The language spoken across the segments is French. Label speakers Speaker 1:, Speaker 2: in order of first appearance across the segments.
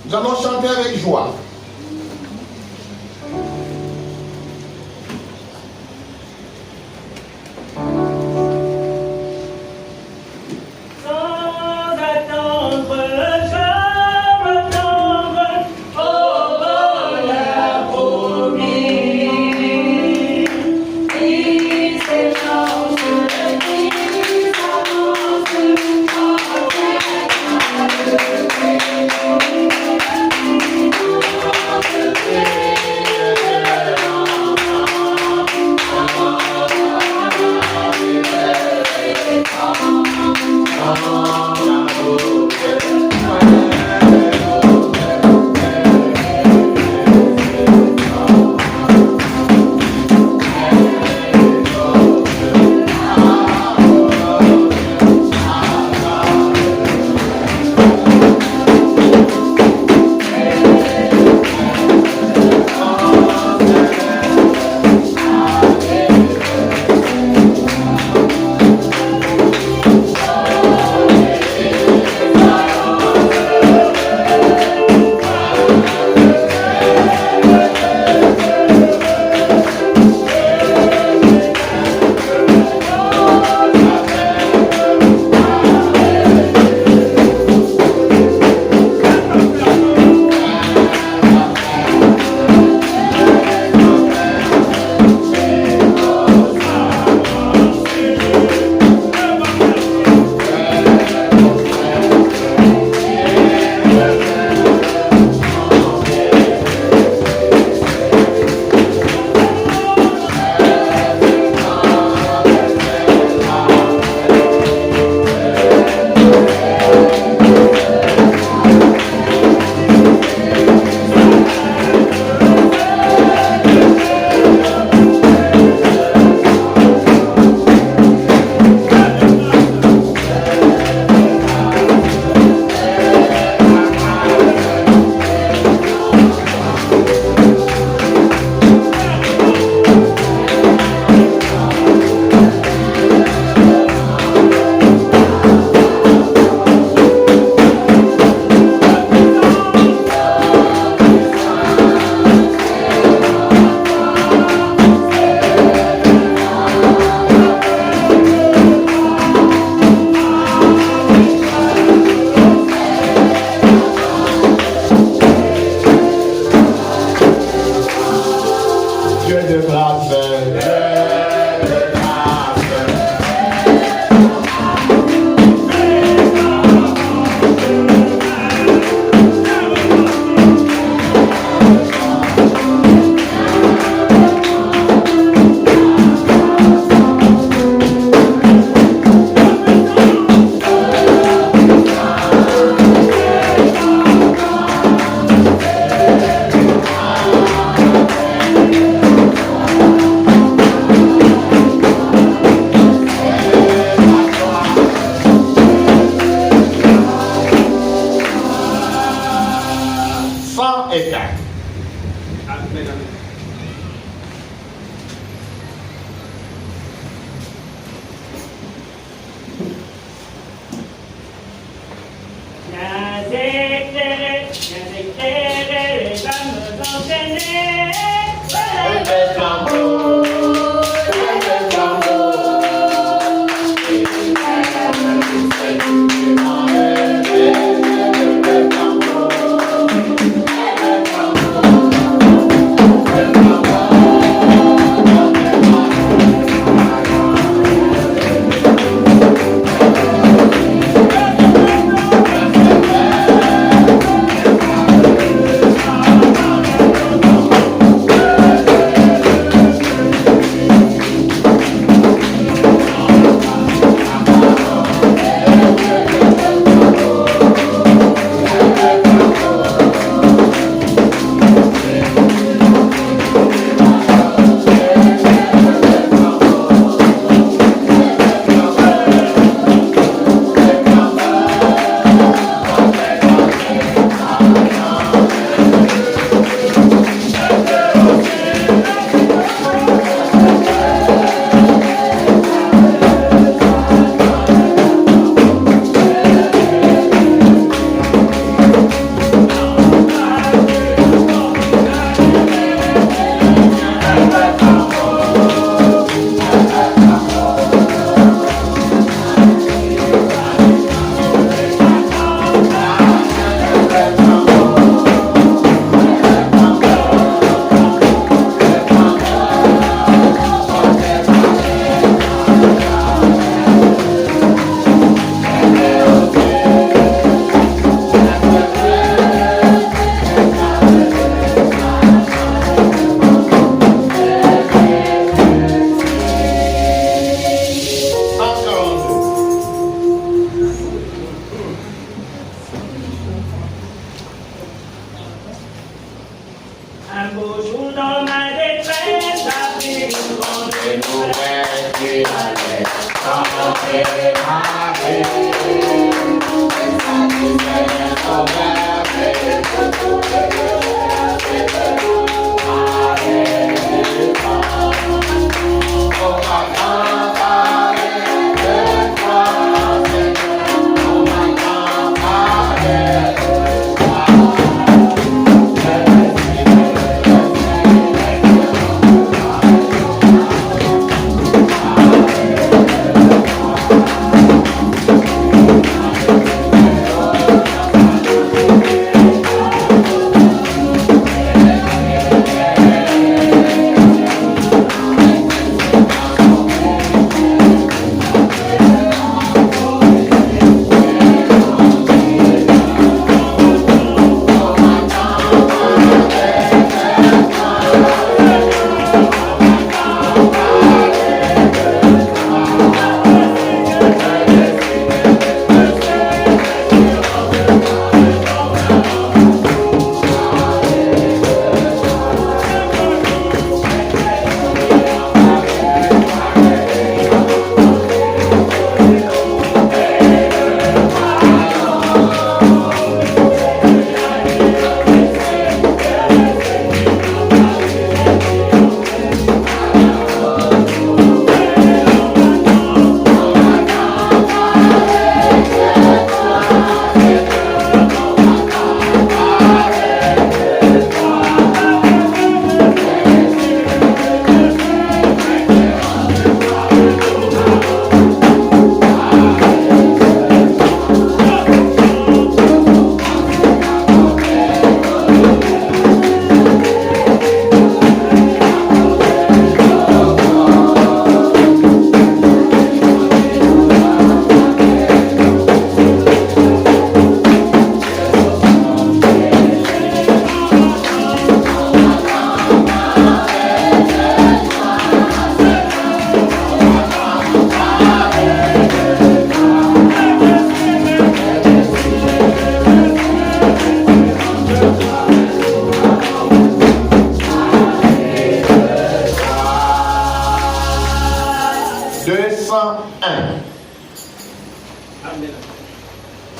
Speaker 1: Nous allons chanter avec joie.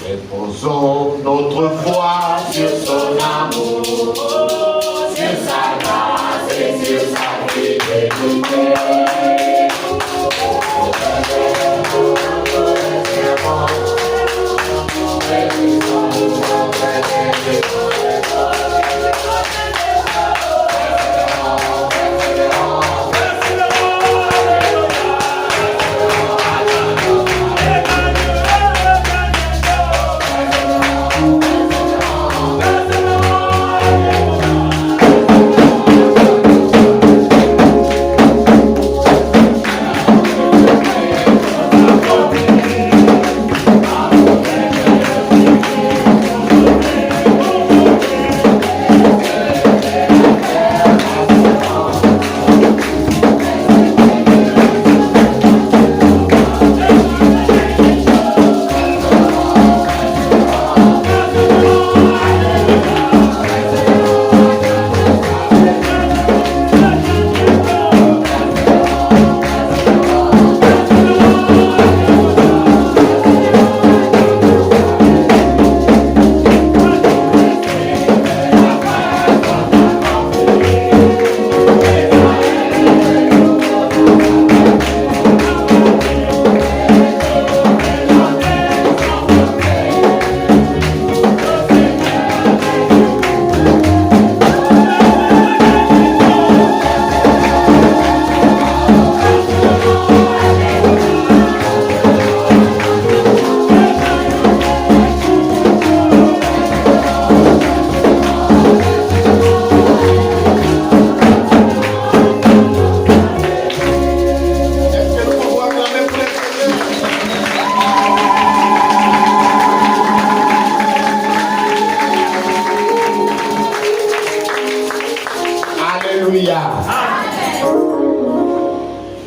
Speaker 1: Déposons notre foi sur son amour, sur sa grâce et sur sa fidélité.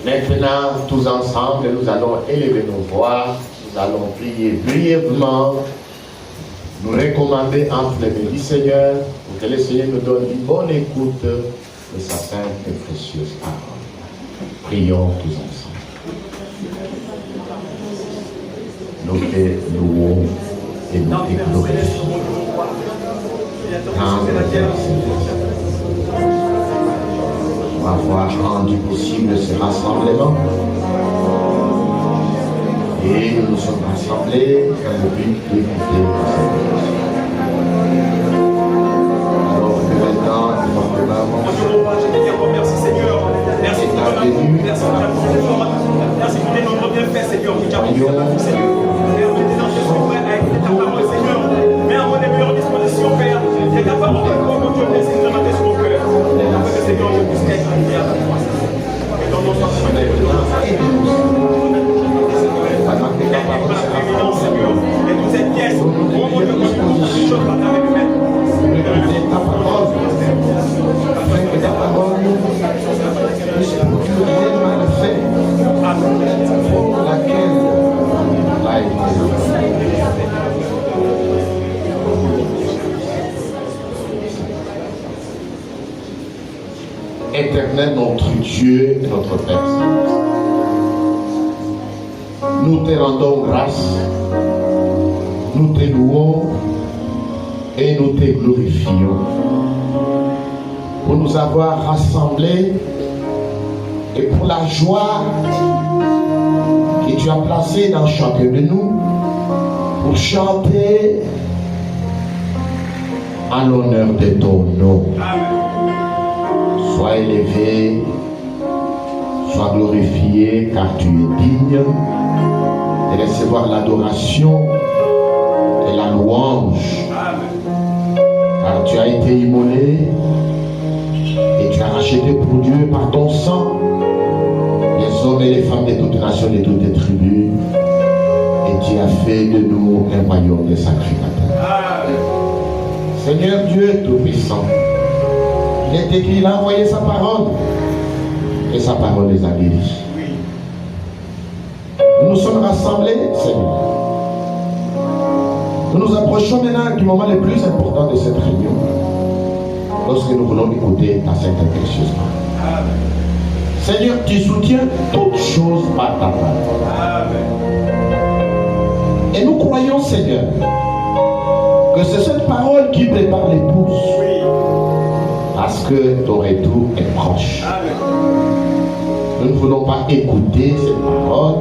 Speaker 1: Maintenant, tous ensemble, nous allons élever nos voix, nous allons prier brièvement, nous recommander entre les mains du Seigneur, pour que le Seigneur nous donne une bonne écoute de sa sainte et précieuse parole. Prions tous ensemble. te louons et nous te glorifions. Pour avoir rendu possible ce rassemblement. Et nous nous sommes rassemblés dans le but d'écouter cette chose. Alors que maintenant, nous proclamons.
Speaker 2: Merci Seigneur. Merci pour ton amour. Merci pour ta miséricorde. Merci pour tes nombreux bienfaits, Seigneur. Que tu as fait dans notre Seigneur. Père, maintenant je suis prêt à écouter ta parole, Seigneur. Mets en moi les meilleures dispositions, Père. Et ta parole, comme tu as placé une gravité sur mon cœur. Afin que Seigneur, je puisse être lié à ta foi. Et dans nos soins, Seigneur, et toutes ces pièces, au moment de construire choses par ta main,
Speaker 1: ta parole, afin que ta parole puisse produire mal fait pour laquelle a été. Éternel notre Dieu et notre Père, nous te rendons grâce, nous te louons et nous te glorifions pour nous avoir rassemblés et pour la joie que tu as placée dans chacun de nous pour chanter en l'honneur de ton nom. Sois élevé, sois glorifié, car tu es digne de recevoir l'adoration et la louange. Car tu as été immolé et tu as racheté pour Dieu par ton sang les hommes et les femmes de toutes nations, de toutes les tribus, et tu as fait de nous un royaume de sacrificateurs. Seigneur Dieu Tout-Puissant, il est écrit, il a envoyé sa parole et sa parole les a guéris. Nous nous sommes rassemblés, Seigneur. Nous nous approchons maintenant du moment le plus important de cette réunion, lorsque nous voulons écouter ta sainte et précieuse parole. Seigneur, tu soutiens toutes choses par ta parole. Et nous croyons, Seigneur, que c'est cette parole qui prépare l'épouse. Parce que ton retour est proche. Nous ne voulons pas écouter cette parole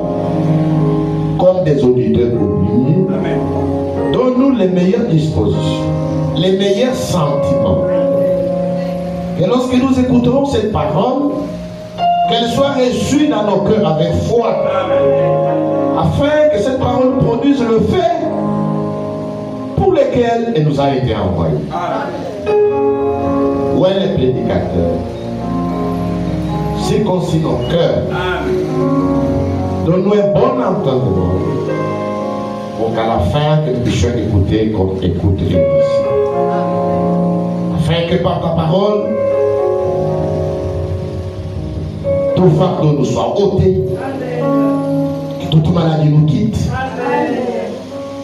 Speaker 1: comme des auditeurs oubliés. Donne-nous les meilleures dispositions, les meilleurs sentiments. Et lorsque nous écouterons cette parole, qu'elle soit reçue dans nos cœurs avec foi, afin que cette parole produise le fait pour lequel elle nous a été envoyée. Où est le prédicateur? Circoncis nos cœurs. Donne-nous un bon entendement pour qu'à la fin que nous puissions écouter comme écoute les disciples. Afin que par ta parole, tout fardeau nous soit ôté, que toute maladie nous quitte,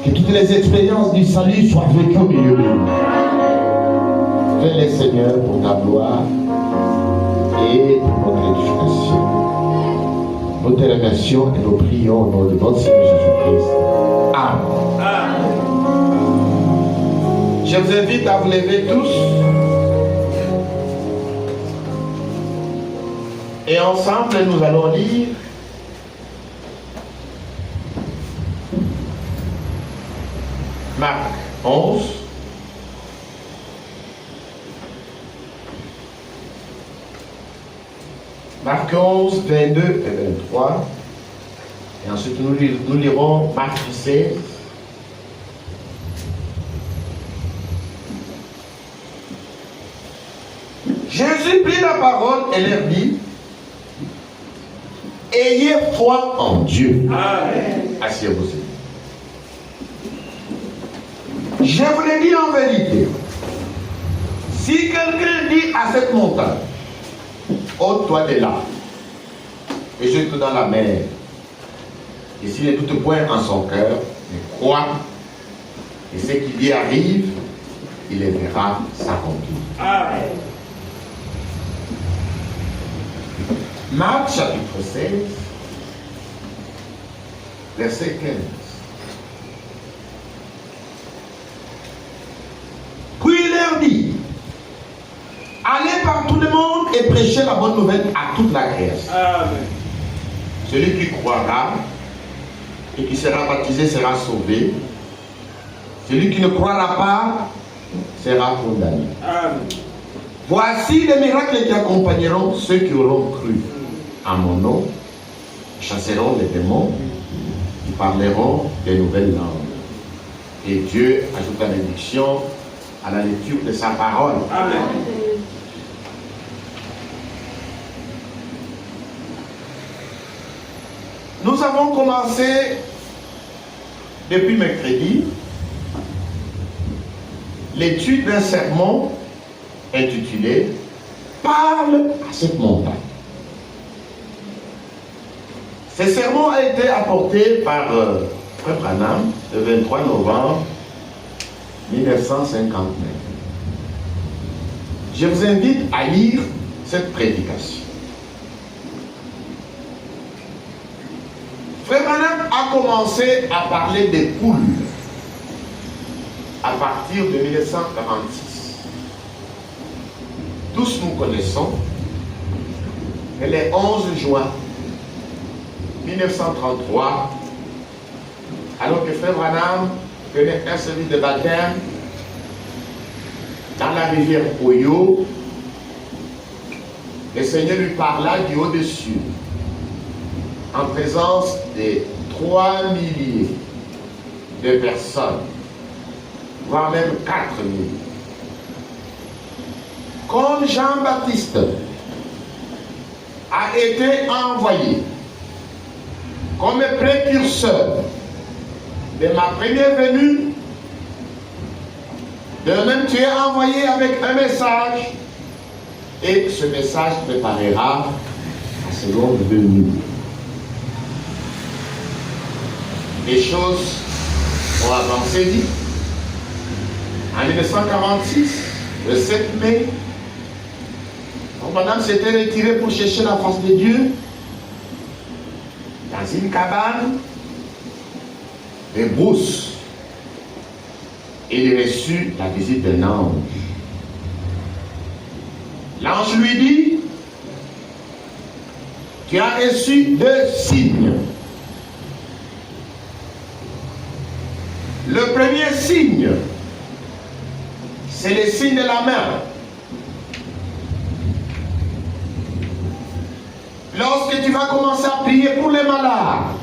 Speaker 1: que toutes les expériences du salut soient vécues au milieu de nous. Fais-les, Seigneur, pour ta gloire et pour notre édification. Nous te remercions et nous prions au nom de notre Seigneur Jésus-Christ. Amen. Je vous invite à vous lever tous et ensemble nous allons lire Marc 11. Marc 11, 22 et 23. Et ensuite nous lirons Marc 16. Jésus prit la parole et leur dit: ayez foi en Dieu. Amen. Asseyez-vous. Je vous l'ai dit en vérité, si quelqu'un dit à cette montagne, ôte-toi de là et jette-toi dans la mer, et s'il ne doute point en son cœur, mais croit, et ce qui lui arrive, il les verra s'accomplir. Amen. Marc chapitre 16, verset 15. et prêcher la bonne nouvelle à toute la création.
Speaker 2: Amen.
Speaker 1: Celui qui croira et qui sera baptisé sera sauvé. Celui qui ne croira pas sera condamné.
Speaker 2: Amen.
Speaker 1: Voici les miracles qui accompagneront ceux qui auront cru. À mon nom, ils chasseront les démons, ils parleront des nouvelles langues. Et Dieu ajoute la bénédiction à la lecture de sa parole.
Speaker 2: Amen.
Speaker 1: Nous avons commencé depuis mercredi l'étude d'un sermon intitulé « Parle à cette montagne ». Ce sermon a été apporté par Frère Branham le 23 novembre 1959. Je vous invite à lire cette prédication. Frère Branham a commencé à parler des poules à partir de 1946. Tous nous connaissons que le 11 juin 1933, alors que Frère Branham tenait un service de baptême dans la rivière Oyo, le Seigneur lui parla du haut-dessus, en présence de 3 milliers de personnes, voire même 4 000. Comme Jean-Baptiste a été envoyé comme précurseur de ma première venue, de même tu es envoyé avec un message, et ce message préparera à seconde venue. Les choses ont avancé vite. En 1946, le 7 mai, madame s'était retirée pour chercher la face de Dieu dans une cabane de brousse. Il reçut la visite d'un ange. L'ange lui dit: tu as reçu 2 signes. Le premier signe, c'est le signe de la main. Lorsque tu vas commencer à prier pour les malades,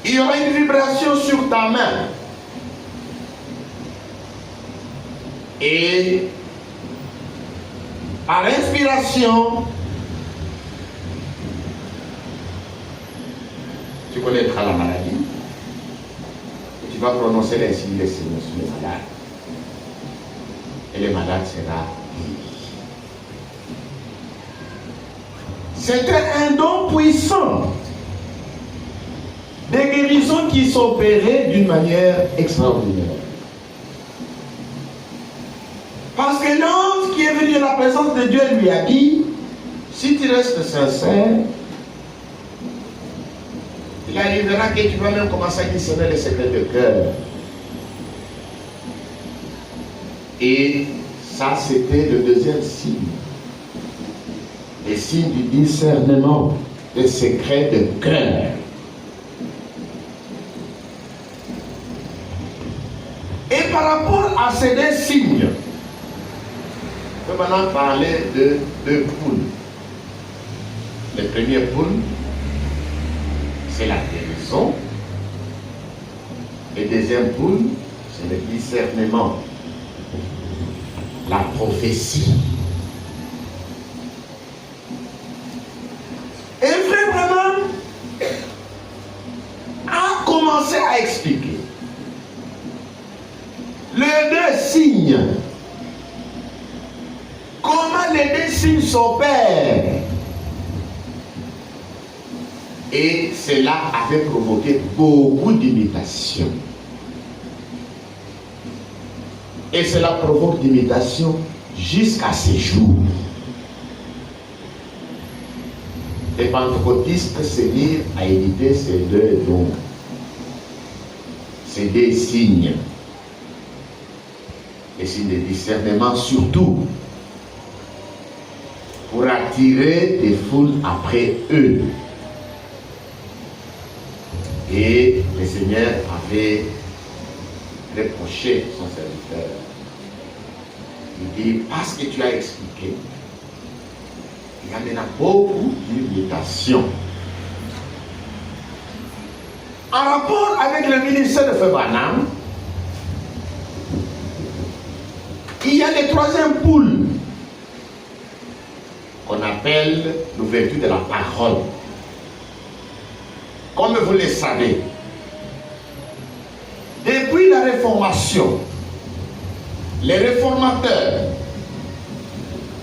Speaker 1: il y aura une vibration sur ta main. Et par inspiration, tu connaîtras la maladie. Et tu vas prononcer les signes des Seigneur sur les malades. Et le malade sera guéri. C'était un don puissant de guérison qui s'opérait d'une manière extraordinaire. Parce que l'ange qui est venu à la présence de Dieu lui a dit: si tu restes sincère, il arrivera que tu vas même commencer à discerner les secrets de cœur. Et ça, c'était le deuxième signe. Les signes du discernement des secrets de cœur. Et par rapport à ces 2 signes, on peut maintenant parler de 2 poules. La première poule, c'est la guérison. Et deuxième poule, c'est le discernement, la prophétie. Et Frère Branham a commencé à expliquer les 2 signes, comment les 2 signes s'opèrent. Et cela avait provoqué beaucoup d'imitations. Et cela provoque d'imitation jusqu'à ces jours. Les pentecôtistes se mirent à imiter ces 2 dons, ces 2 signes. Le signe de discernement surtout pour attirer des foules après eux. Et le Seigneur avait reproché son serviteur. Il dit, parce que tu as expliqué, il y a maintenant beaucoup d'imitations. En rapport avec le ministère de Frère Branham, il y a le troisième pôle qu'on appelle l'ouverture de la parole. Comme vous le savez, depuis la Réformation, les réformateurs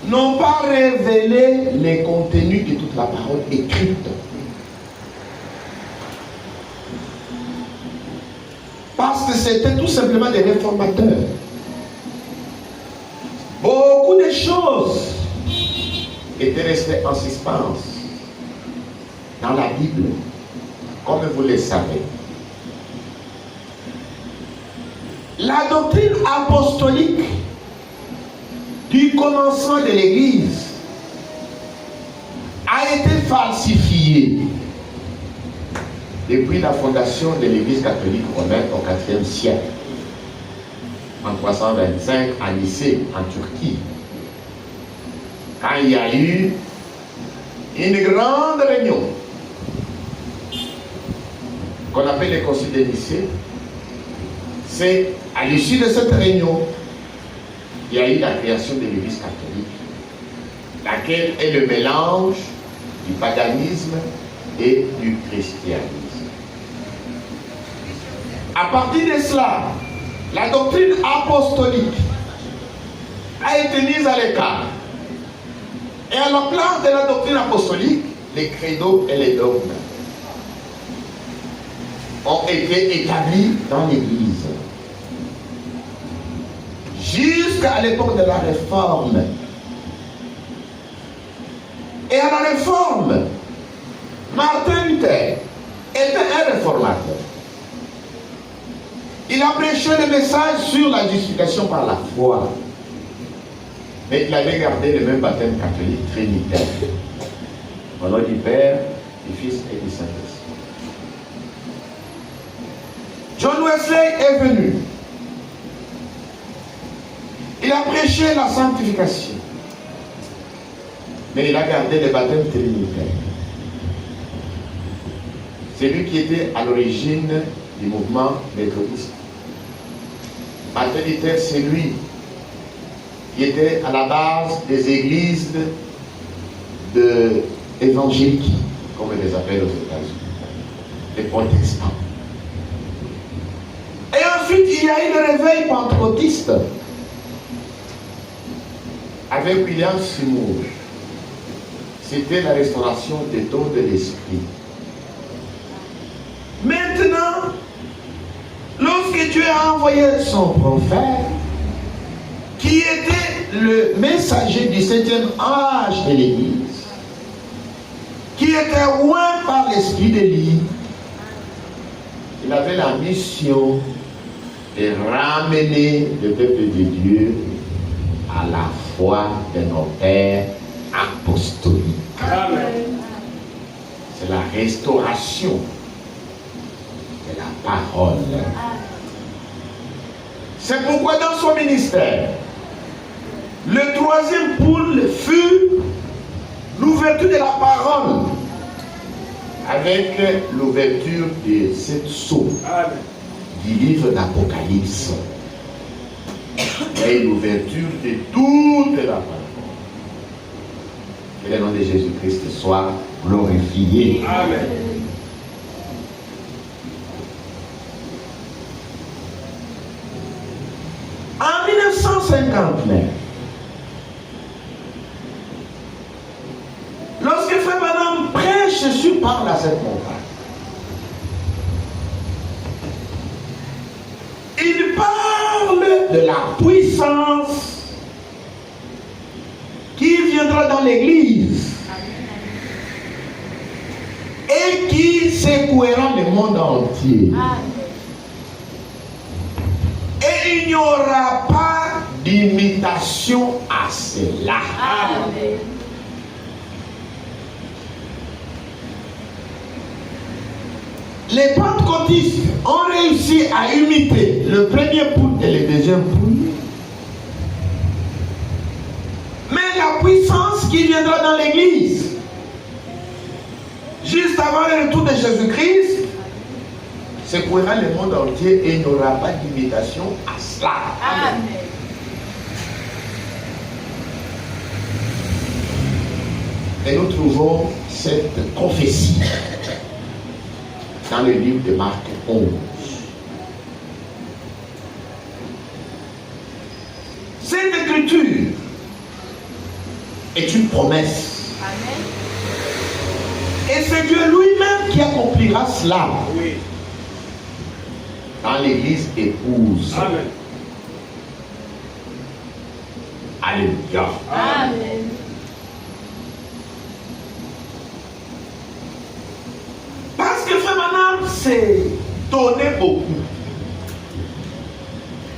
Speaker 1: n'ont pas révélé les contenus de toute la parole écrite. Parce que c'était tout simplement des réformateurs. Beaucoup de choses étaient restées en suspens dans la Bible, comme vous le savez. La doctrine apostolique du commencement de l'Église a été falsifiée depuis la fondation de l'Église catholique romaine au IVe siècle, en 325 à Nicée, en Turquie, quand il y a eu une grande réunion qu'on appelle le Concile de Nicée. C'est à l'issue de cette réunion, il y a eu la création de l'Église catholique, laquelle est le mélange du paganisme et du christianisme. À partir de cela, la doctrine apostolique a été mise à l'écart. Et à la place de la doctrine apostolique, les credos et les dogmes ont été établis dans l'Église. Jusqu'à l'époque de la Réforme. Et à la Réforme, Martin Luther était un réformateur. Il a prêché le message sur la justification par la foi. Mais il avait gardé le même baptême catholique trinitaire. Au nom du Père, du Fils et du Saint-Esprit. John Wesley est venu. Il a prêché la sanctification. Mais il a gardé le baptême trinitaire. C'est lui qui était à l'origine du mouvement méthodiste. Martin Luther, c'est lui qui était à la base des églises évangéliques, comme on les appelle aux États-Unis, les protestants. Et ensuite, il y a eu le réveil pentecôtiste avec William Seymour. C'était la restauration des dons de l'esprit. Maintenant, lorsque Dieu a envoyé son prophète, qui était le messager du 7e âge de l'Église, qui était oint par l'esprit d'Élie, il avait la mission de ramener le peuple de Dieu à la foi de nos pères apostoliques. C'est la restauration de la parole. C'est pourquoi dans son ministère, le troisième pôle fut l'ouverture de la parole avec l'ouverture de cette sceaux du livre d'Apocalypse et l'ouverture de toute la parole. Que le nom de Jésus-Christ soit glorifié. Amen. En 1959, lorsque Frère Branham prêche sur Parle à cette montagne, il parle de la puissance qui viendra dans l'Église et qui secouera le monde entier. Et il n'y aura pas l'imitation à cela.
Speaker 3: Amen.
Speaker 1: Les pentecôtistes ont réussi à imiter le premier poule et le deuxième poule. Mais la puissance qui viendra dans l'église, juste avant le retour de Jésus-Christ, secouera le monde entier et il n'y aura pas d'imitation à cela.
Speaker 3: Amen.
Speaker 1: Et nous trouvons cette prophétie dans le livre de Marc 11. Cette écriture est une promesse.
Speaker 3: Amen.
Speaker 1: Et c'est Dieu lui-même qui accomplira cela.
Speaker 2: Oui.
Speaker 1: Dans l'église épouse.
Speaker 2: Amen.
Speaker 1: Alléluia.
Speaker 3: Amen.
Speaker 1: Parce que Frère Branham s'est donné beaucoup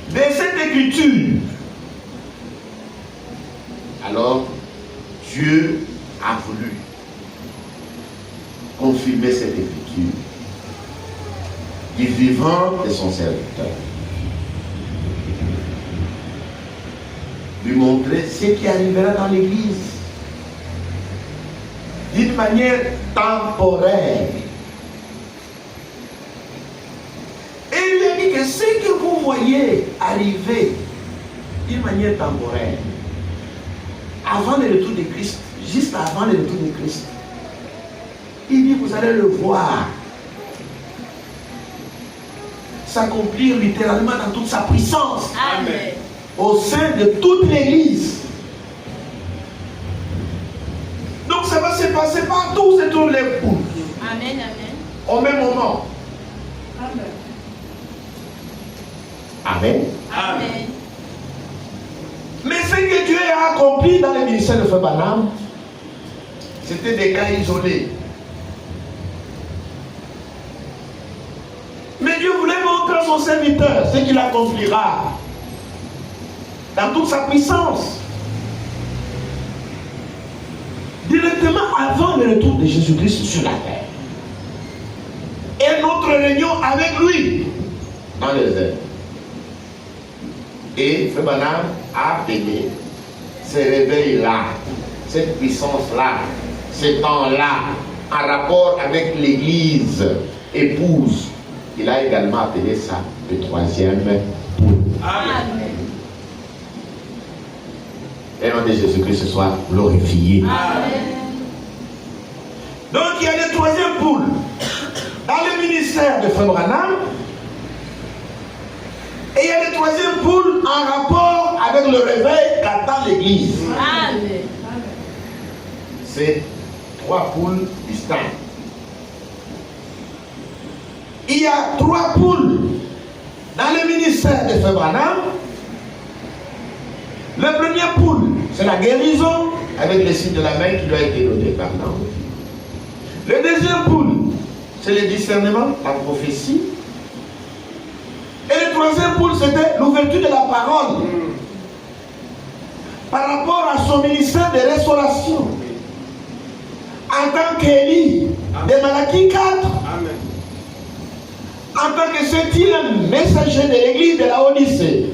Speaker 1: de cette écriture. Alors, Dieu a voulu confirmer cette écriture du vivant de son serviteur. Lui montrer ce qui arrivera dans l'église d'une manière temporaire. Et il lui a dit que ce que vous voyez arriver d'une manière temporaire, avant le retour de Christ, juste avant le retour de Christ, il dit vous allez le voir s'accomplir littéralement dans toute sa puissance.
Speaker 3: Amen.
Speaker 1: Au sein de toute l'église. Donc ça va se passer partout, c'est tous les bouts.
Speaker 3: Amen. Amen.
Speaker 1: Au même moment.
Speaker 3: Amen.
Speaker 1: Amen.
Speaker 3: Amen.
Speaker 1: Mais ce que Dieu a accompli dans le ministère de Frère Branham, c'était des cas isolés. Mais Dieu voulait montrer à son serviteur ce qu'il accomplira dans toute sa puissance. Directement avant le retour de Jésus-Christ sur la terre. Et notre réunion avec lui dans les airs. Et Frère Branham a payé ce réveil-là, cette puissance-là, ce temps-là, en rapport avec l'église épouse. Il a également appelé ça le troisième poule.
Speaker 3: Amen.
Speaker 1: Et le nom de Jésus-Christ soit glorifié.
Speaker 3: Amen.
Speaker 1: Donc il y a le troisième poule dans le ministère de Frère Branham. Et il y a le troisième poule en rapport avec le réveil qu'attend l'église.
Speaker 3: Amen.
Speaker 1: C'est trois poules distinctes. Il y a trois poules dans le ministère de Frère Branham. Le premier poule, c'est la guérison avec le signe de la main qui doit être donné par l'ange. Le deuxième poule, c'est le discernement, la prophétie. Et le troisième poule, c'était l'ouverture de la parole par rapport à son ministère de restauration. En tant qu'Élie de Malachie 4,
Speaker 2: Amen.
Speaker 1: en tant que septième messager de l'église de la Odyssée.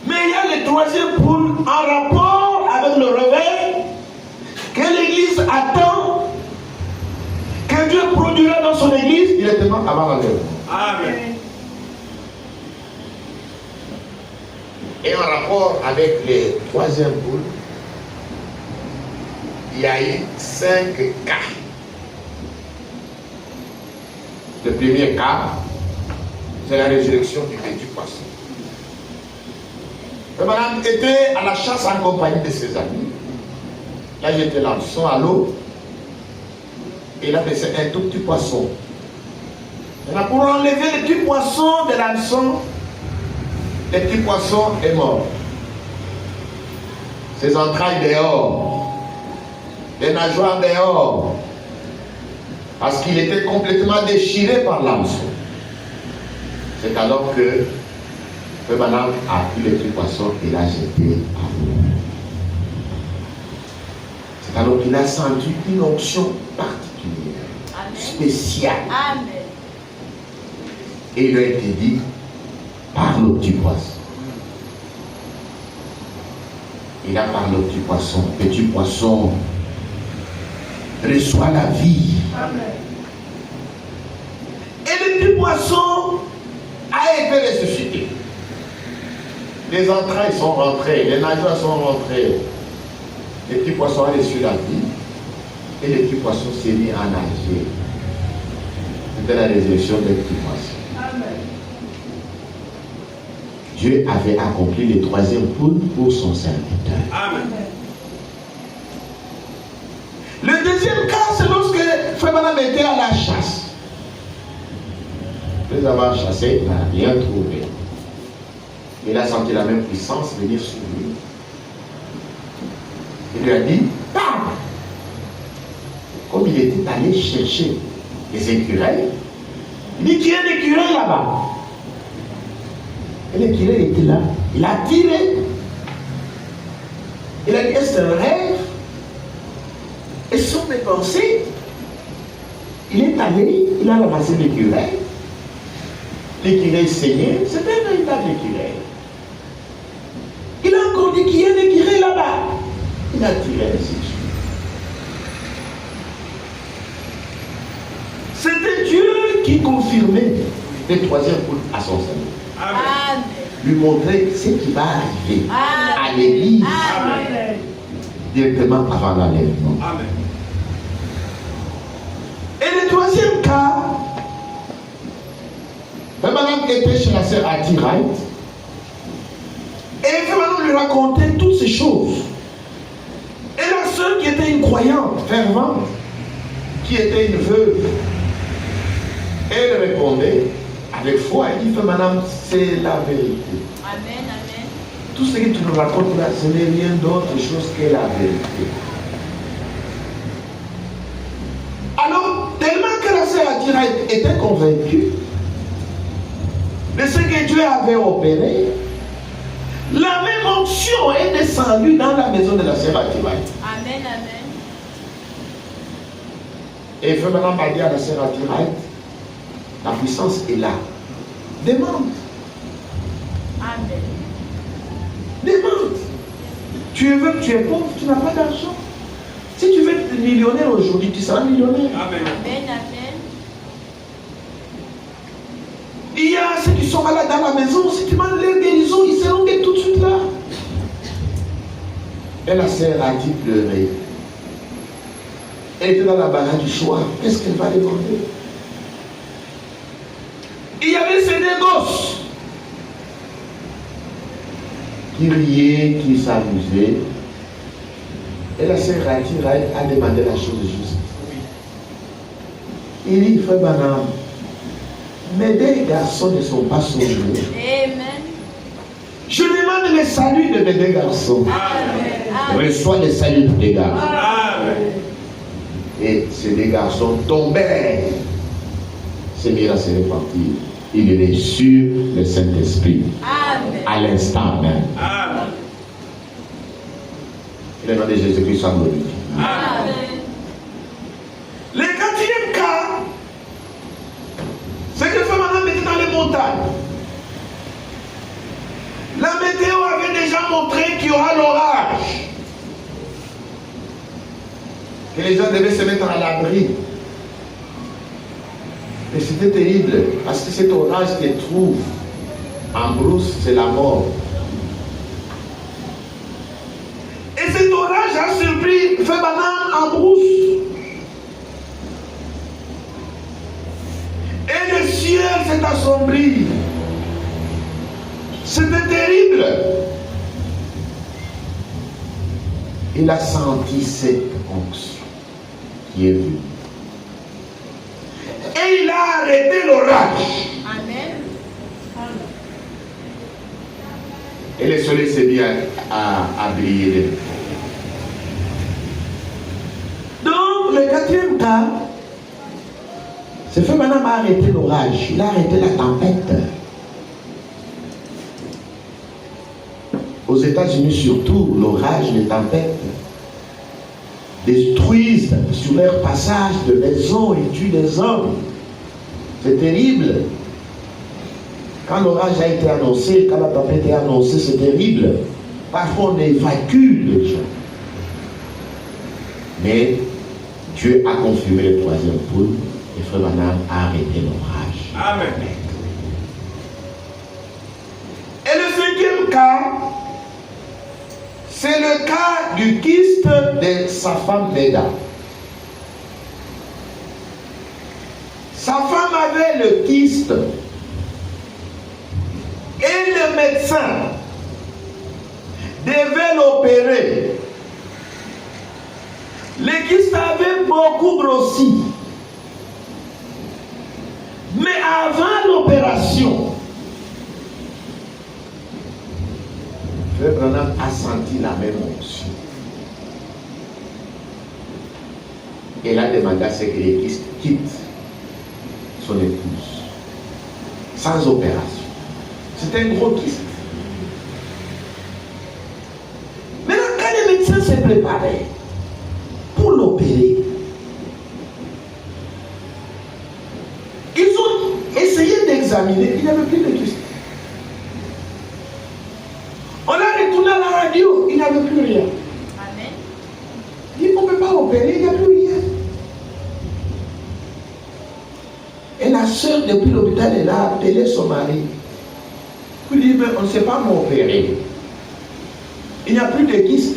Speaker 1: Mais il y a le troisième poule en rapport avec le réveil que l'église attend, que Dieu produira dans son église directement avant l'enlèvement.
Speaker 2: Amen.
Speaker 1: Et en rapport avec les troisième poule, il y a eu 5 cas. Le premier cas, c'est la résurrection du petit poisson. Le madame était à la chasse en compagnie de ses amis. Là, j'étais là, ils sont à l'eau. Et là, c'est un tout petit poisson. Et là, pour enlever le petit poisson de l'hameçon, le petit poisson est mort. Ses entrailles dehors. Les nageoires dehors. Parce qu'il était complètement déchiré par l'hameçon. C'est alors que le madame a pris les petits poissons et l'a jeté à l'eau. C'est alors qu'il a senti une onction particulière,
Speaker 3: Amen.
Speaker 1: spéciale.
Speaker 3: Amen.
Speaker 1: Et il lui a été dit, parle au petit poisson. Il a parlé au petit poisson, reçoit la vie.
Speaker 3: Amen.
Speaker 1: Et le petit poisson a été ressuscité. Les entrailles sont rentrées, les nageurs sont rentrés. Le petit poisson a reçu la vie et le petit poisson s'est mis à nager. C'était la résurrection des petits poissons.
Speaker 3: Amen.
Speaker 1: Dieu avait accompli le troisième poule pour son serviteur.
Speaker 2: Amen.
Speaker 1: Le deuxième cas, c'est lorsque Frère Branham était à la chasse. Après avoir chassé, il n'a rien trouvé. Il a senti la même puissance venir sur lui. Il lui a dit, pars! Comme il était allé chercher les écureuils, il dit, qu'il y a un écureuil là-bas. Et l'écureuil était là. Il a tiré. Il a dit, est-ce un rêve? Et sur mes pensées, il est allé, il a ramassé l'écureuil. L'écureuil saignait, c'était un véritable écureuil. Il a encore dit qu'il y a un écureuil là-bas. Il a tiré ainsi de suite. C'était Dieu qui confirmait le troisième poule à son Seigneur.
Speaker 3: Amen.
Speaker 1: Lui montrer ce qui va arriver
Speaker 3: Amen.
Speaker 1: à l'église
Speaker 3: Amen.
Speaker 1: directement avant l'enlèvement.
Speaker 2: Amen.
Speaker 1: Et le troisième cas, Frère Branham était chez la sœur Hattie Wright. Et Frère Branham lui racontait toutes ces choses. Et la sœur qui était une croyante, fervente, qui était une veuve, elle répondait avec foi, elle dit, Frère Branham, c'est la vérité.
Speaker 3: Amen. Amen.
Speaker 1: Tout ce que tu nous racontes là, ce n'est rien d'autre chose que la vérité. Alors, tellement que la sœur Hattie Wright était convaincue de ce que Dieu avait opéré, la même onction est descendue dans la maison de la sœur Hattie Wright.
Speaker 3: Amen. Amen.
Speaker 1: Et Frère Branham a dit à la sœur Hattie Wright, la puissance est là. Demande.
Speaker 3: Amen.
Speaker 1: Demande. Tu es pauvre, tu n'as pas d'argent. Si tu veux être millionnaire aujourd'hui, tu seras millionnaire.
Speaker 2: Amen.
Speaker 3: Amen. Amen.
Speaker 1: Il y a ceux qui sont malades dans la maison. Si tu demandes leur guérison, ils seront guéris tout de suite là. Et la sœur a dit pleurer. Elle était dans la barre du choix. Qu'est-ce qu'elle va demander? Il y avait ces deux gosses qui riaient, qui s'amusaient. Et la sœur Hattie Wright a demandé la chose juste. Il dit, Frère Branham, mes deux garçons ne sont pas sauvés.
Speaker 3: Amen.
Speaker 1: Je demande le salut de mes deux garçons.
Speaker 3: Amen.
Speaker 1: Reçois le salut de tes garçons.
Speaker 2: Amen.
Speaker 1: Et ces deux garçons tombèrent. Ces miracles se répartirent. Il reçut le Saint-Esprit
Speaker 3: Amen.
Speaker 1: à l'instant même.
Speaker 2: Amen.
Speaker 1: Le nom de Jésus-Christ soit glorifié.
Speaker 3: Amen.
Speaker 1: Le quatrième cas, c'est que Frère Branham était dans les montagnes. La météo avait déjà montré qu'il y aura l'orage. Que les gens devaient se mettre à l'abri. Et c'était terrible, parce que cet orage te trouve en brousse, c'est la mort. Et cet orage a surpris Frère Branham en brousse. Et le ciel s'est assombri. C'était terrible. Il a senti cette onction qui est venue. Et il a arrêté l'orage.
Speaker 3: Amen.
Speaker 1: Et le soleil s'est mis à briller. Donc, le quatrième cas, c'est Frère Branham a arrêté l'orage. Il a arrêté la tempête. aux États-Unis surtout, l'orage, les tempêtes détruisent sur leur passage de maisons et tuent des hommes. C'est terrible. Quand l'orage a été annoncé, quand la tempête a été annoncée, c'est terrible. Parfois on évacue les gens. Mais Dieu a confirmé le troisième poule et Frère Branham a arrêté l'orage.
Speaker 2: Amen.
Speaker 1: Et le cinquième cas, c'est le cas du kyste de sa femme Méda. Sa femme avait le kyste et le médecin devait l'opérer. Le kyste avait beaucoup grossi. Mais avant l'opération, Frère Branham a senti la même onction. Elle a demandé à ce que le kyste quitte son épouse. Sans opération. C'était un gros kyste. Maintenant, quand les médecins se préparaient pour l'opérer, ils ont essayé d'examiner, il n'y avait plus de kyste. On a retourné à la radio, il n'y avait plus rien.
Speaker 3: Amen.
Speaker 1: Il dit, on ne peut pas opérer, il n'y a plus rien. Et la soeur, depuis l'hôpital, elle a appelé son mari. Il dit, mais on ne sait pas m'opérer. Il n'y a plus de kyste.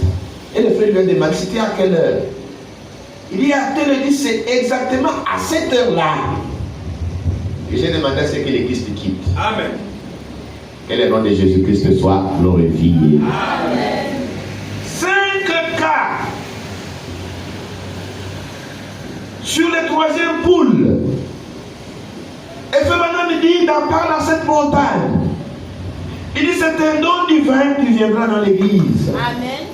Speaker 1: Et le frère lui a demandé, c'était à quelle heure? Il dit, à telle heure, il dit, c'est exactement à cette heure-là. Et j'ai demandé à ce que les kystes quittent.
Speaker 2: Amen.
Speaker 1: Que le nom de Jésus-Christ soit glorifié.
Speaker 2: Amen.
Speaker 1: 5 cas sur le troisième poule. Et Frère Branham dit, dans parle à cette montagne. Il dit, c'est un don divin qui viendra dans l'église.
Speaker 3: Amen.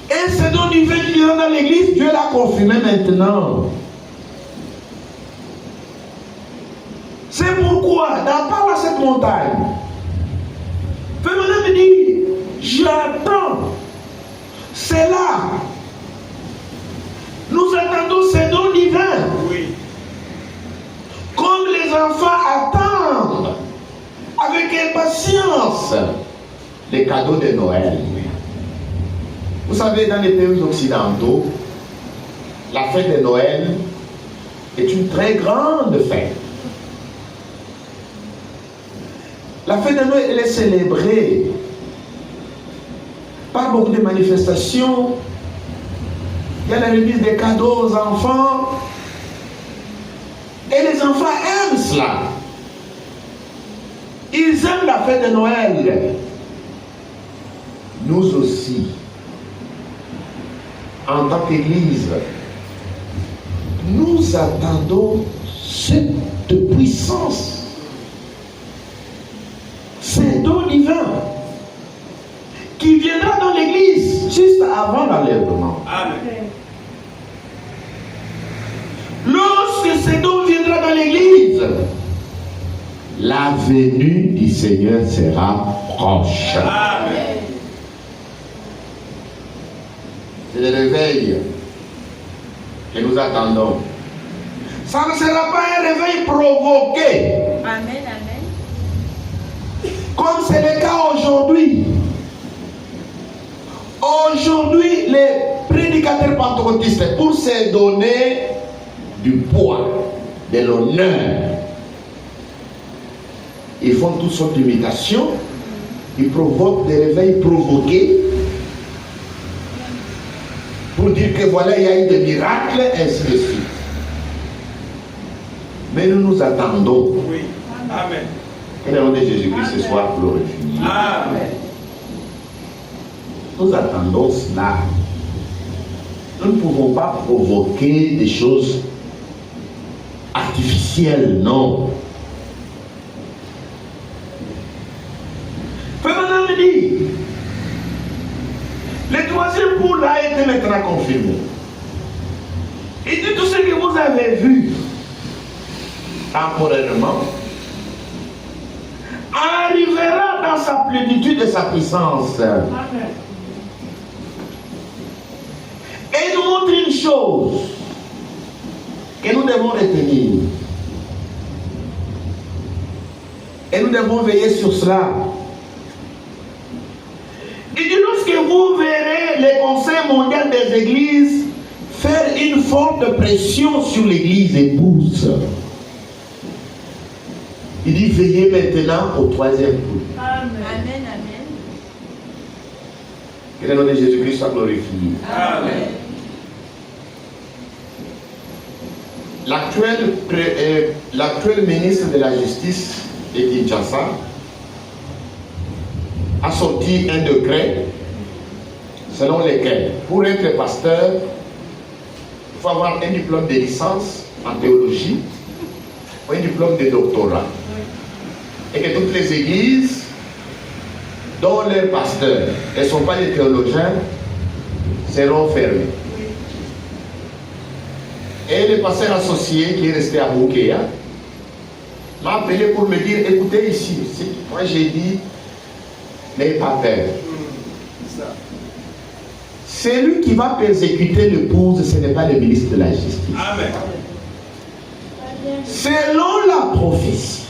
Speaker 1: Et ce don divin qui viendra dans l'église, Dieu l'a confirmé maintenant. C'est pourquoi, dans parle à cette montagne, Frère Branham dit, j'attends. C'est là. Nous attendons ces dons divins.
Speaker 2: Oui.
Speaker 1: Comme les enfants attendent avec impatience les cadeaux de Noël. Vous savez, dans les pays occidentaux, la fête de Noël est une très grande fête. La fête de Noël, elle est célébrée par beaucoup de manifestations. Il y a la remise des cadeaux aux enfants. Et les enfants aiment cela. Ils aiment la fête de Noël. Nous aussi, en tant qu'Église, nous attendons cette puissance. C'est don divin qui viendra dans l'église juste avant l'enlèvement.
Speaker 2: Amen.
Speaker 1: Lorsque ce don viendra dans l'église, la venue du Seigneur sera proche.
Speaker 2: Amen.
Speaker 1: C'est le réveil que nous attendons. Ça ne sera pas un réveil provoqué.
Speaker 3: Amen. Amen.
Speaker 1: Comme c'est le cas aujourd'hui. Aujourd'hui, les prédicateurs pentecôtistes, pour se donner du poids, de l'honneur, ils font toutes sortes d'imitations. Ils provoquent des réveils provoqués pour dire que voilà, il y a eu des miracles, ainsi de suite. Mais nous nous attendons.
Speaker 2: Oui. Amen.
Speaker 1: Que le nom de Jésus-Christ soit glorifié.
Speaker 2: Amen.
Speaker 1: Nous attendons cela. Nous ne pouvons pas provoquer des choses artificielles, non. Frère Branham dit, le troisième poule a été maintenant confirmé. Il dit tout ce que vous avez vu temporairement arrivera dans sa plénitude et sa puissance.
Speaker 4: Amen.
Speaker 1: Et il nous montre une chose que nous devons retenir. Et nous devons veiller sur cela. Il dit, lorsque vous verrez le Conseil mondial des églises faire une forte pression sur l'église épouse, il dit, veillez maintenant au troisième coup.
Speaker 4: Amen.
Speaker 3: Amen. Amen.
Speaker 1: Que le nom de Jésus-Christ soit glorifié.
Speaker 2: Amen.
Speaker 1: L'actuel ministre de la Justice de Kinshasa a sorti un décret selon lequel, pour être pasteur, il faut avoir un diplôme de licence en théologie ou un diplôme de doctorat. Et que toutes les églises dont leurs pasteurs ne sont pas des théologiens seront fermées. Et le pasteur associé qui est resté à Boukéa m'a appelé pour me dire, écoutez ici, moi j'ai dit, n'ayez pas peur. Celui qui va persécuter l'épouse, ce n'est pas le ministre de la Justice.
Speaker 2: Amen.
Speaker 1: Selon la prophétie,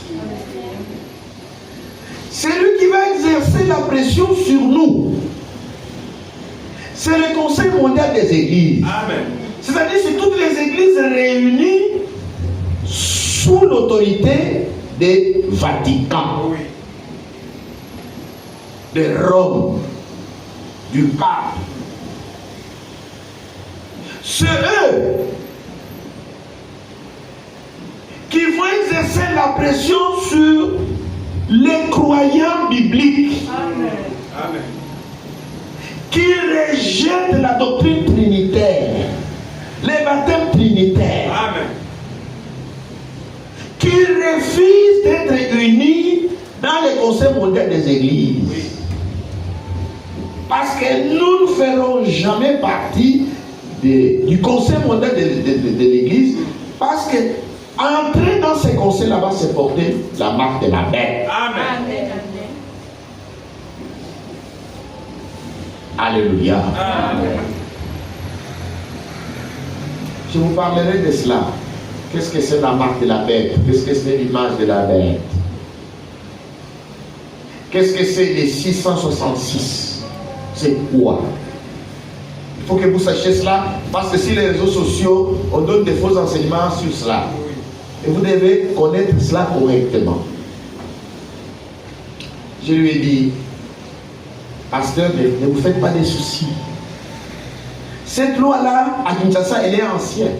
Speaker 1: celui qui va exercer la pression sur nous, c'est le Conseil mondial des églises.
Speaker 2: Amen.
Speaker 1: C'est-à-dire c'est toutes les églises réunies sous l'autorité du Vatican,
Speaker 2: Oui.
Speaker 1: de Rome, du pape. C'est eux qui vont exercer la pression sur les croyants bibliques
Speaker 4: Amen.
Speaker 2: Amen.
Speaker 1: qui rejettent la doctrine trinitaire, les baptêmes trinitaires,
Speaker 2: Amen.
Speaker 1: qui refusent d'être unis dans le Conseil mondial des églises.
Speaker 2: Oui.
Speaker 1: Parce que nous ne ferons jamais partie du Conseil mondial de l'église, parce que entrer dans ces conseils là-bas, c'est porter la marque de la bête.
Speaker 2: Amen.
Speaker 3: Amen.
Speaker 1: Alléluia.
Speaker 2: Amen.
Speaker 1: Je vous parlerai de cela. Qu'est-ce que c'est la marque de la bête? Qu'est-ce que c'est l'image de la bête? Qu'est-ce que c'est les 666? C'est quoi? Il faut que vous sachiez cela, parce que sur les réseaux sociaux, on donne des faux enseignements sur cela. Et vous devez connaître cela correctement. Je lui ai dit, pasteur, ne vous faites pas de soucis. Cette loi-là, à Kinshasa, elle est ancienne.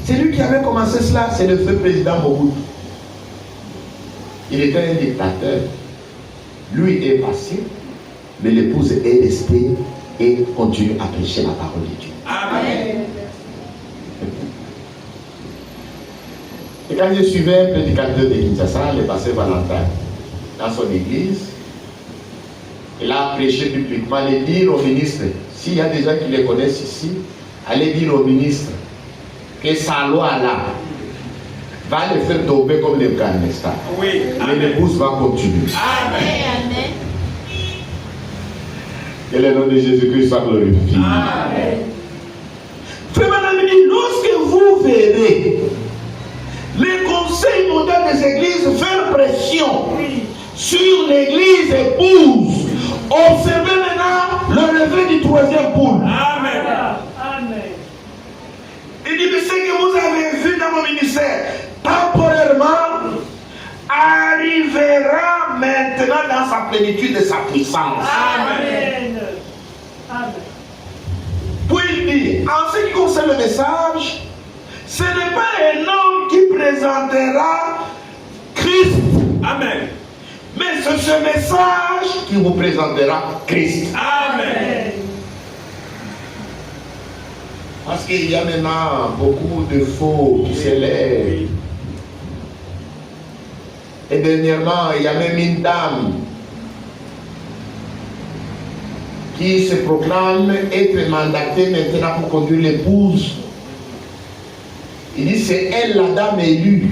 Speaker 1: C'est lui qui avait commencé cela, c'est le feu président Mobutu. Il était un dictateur. Lui est passé, mais l'épouse est restée et continue à prêcher la parole de Dieu.
Speaker 2: Amen.
Speaker 1: Et quand je suivais un prédicateur de Kinshasa, le pasteur Valentin, dans son église, il a prêché publiquement, allez dire au ministre, s'il y a des gens qui les connaissent ici, allez dire au ministre que sa loi-là va le faire tomber comme le Afghanistan.
Speaker 2: Oui.
Speaker 1: Mais l'épouse va continuer.
Speaker 2: Amen.
Speaker 1: Que le nom de Jésus-Christ soit glorifié.
Speaker 2: Amen.
Speaker 1: Frère Madame, lorsque vous verrez le Conseil mondial des églises faire pression sur l'église épouse, observez maintenant le lever du troisième poule.
Speaker 2: Amen.
Speaker 4: Amen.
Speaker 1: Il dit, mais ce que vous avez vu dans mon ministère, temporairement, arrivera maintenant dans sa plénitude et sa puissance.
Speaker 2: Amen.
Speaker 4: Amen.
Speaker 1: Puis il dit, en ce qui concerne le message, ce n'est pas un homme qui présentera Christ,
Speaker 2: Amen.
Speaker 1: mais c'est ce message qui vous présentera Christ.
Speaker 2: Amen.
Speaker 1: Parce qu'il y a maintenant beaucoup de faux qui s'élèvent. Et dernièrement, il y a même une dame qui se proclame être mandatée maintenant pour conduire l'épouse. Il dit, c'est elle la dame élue.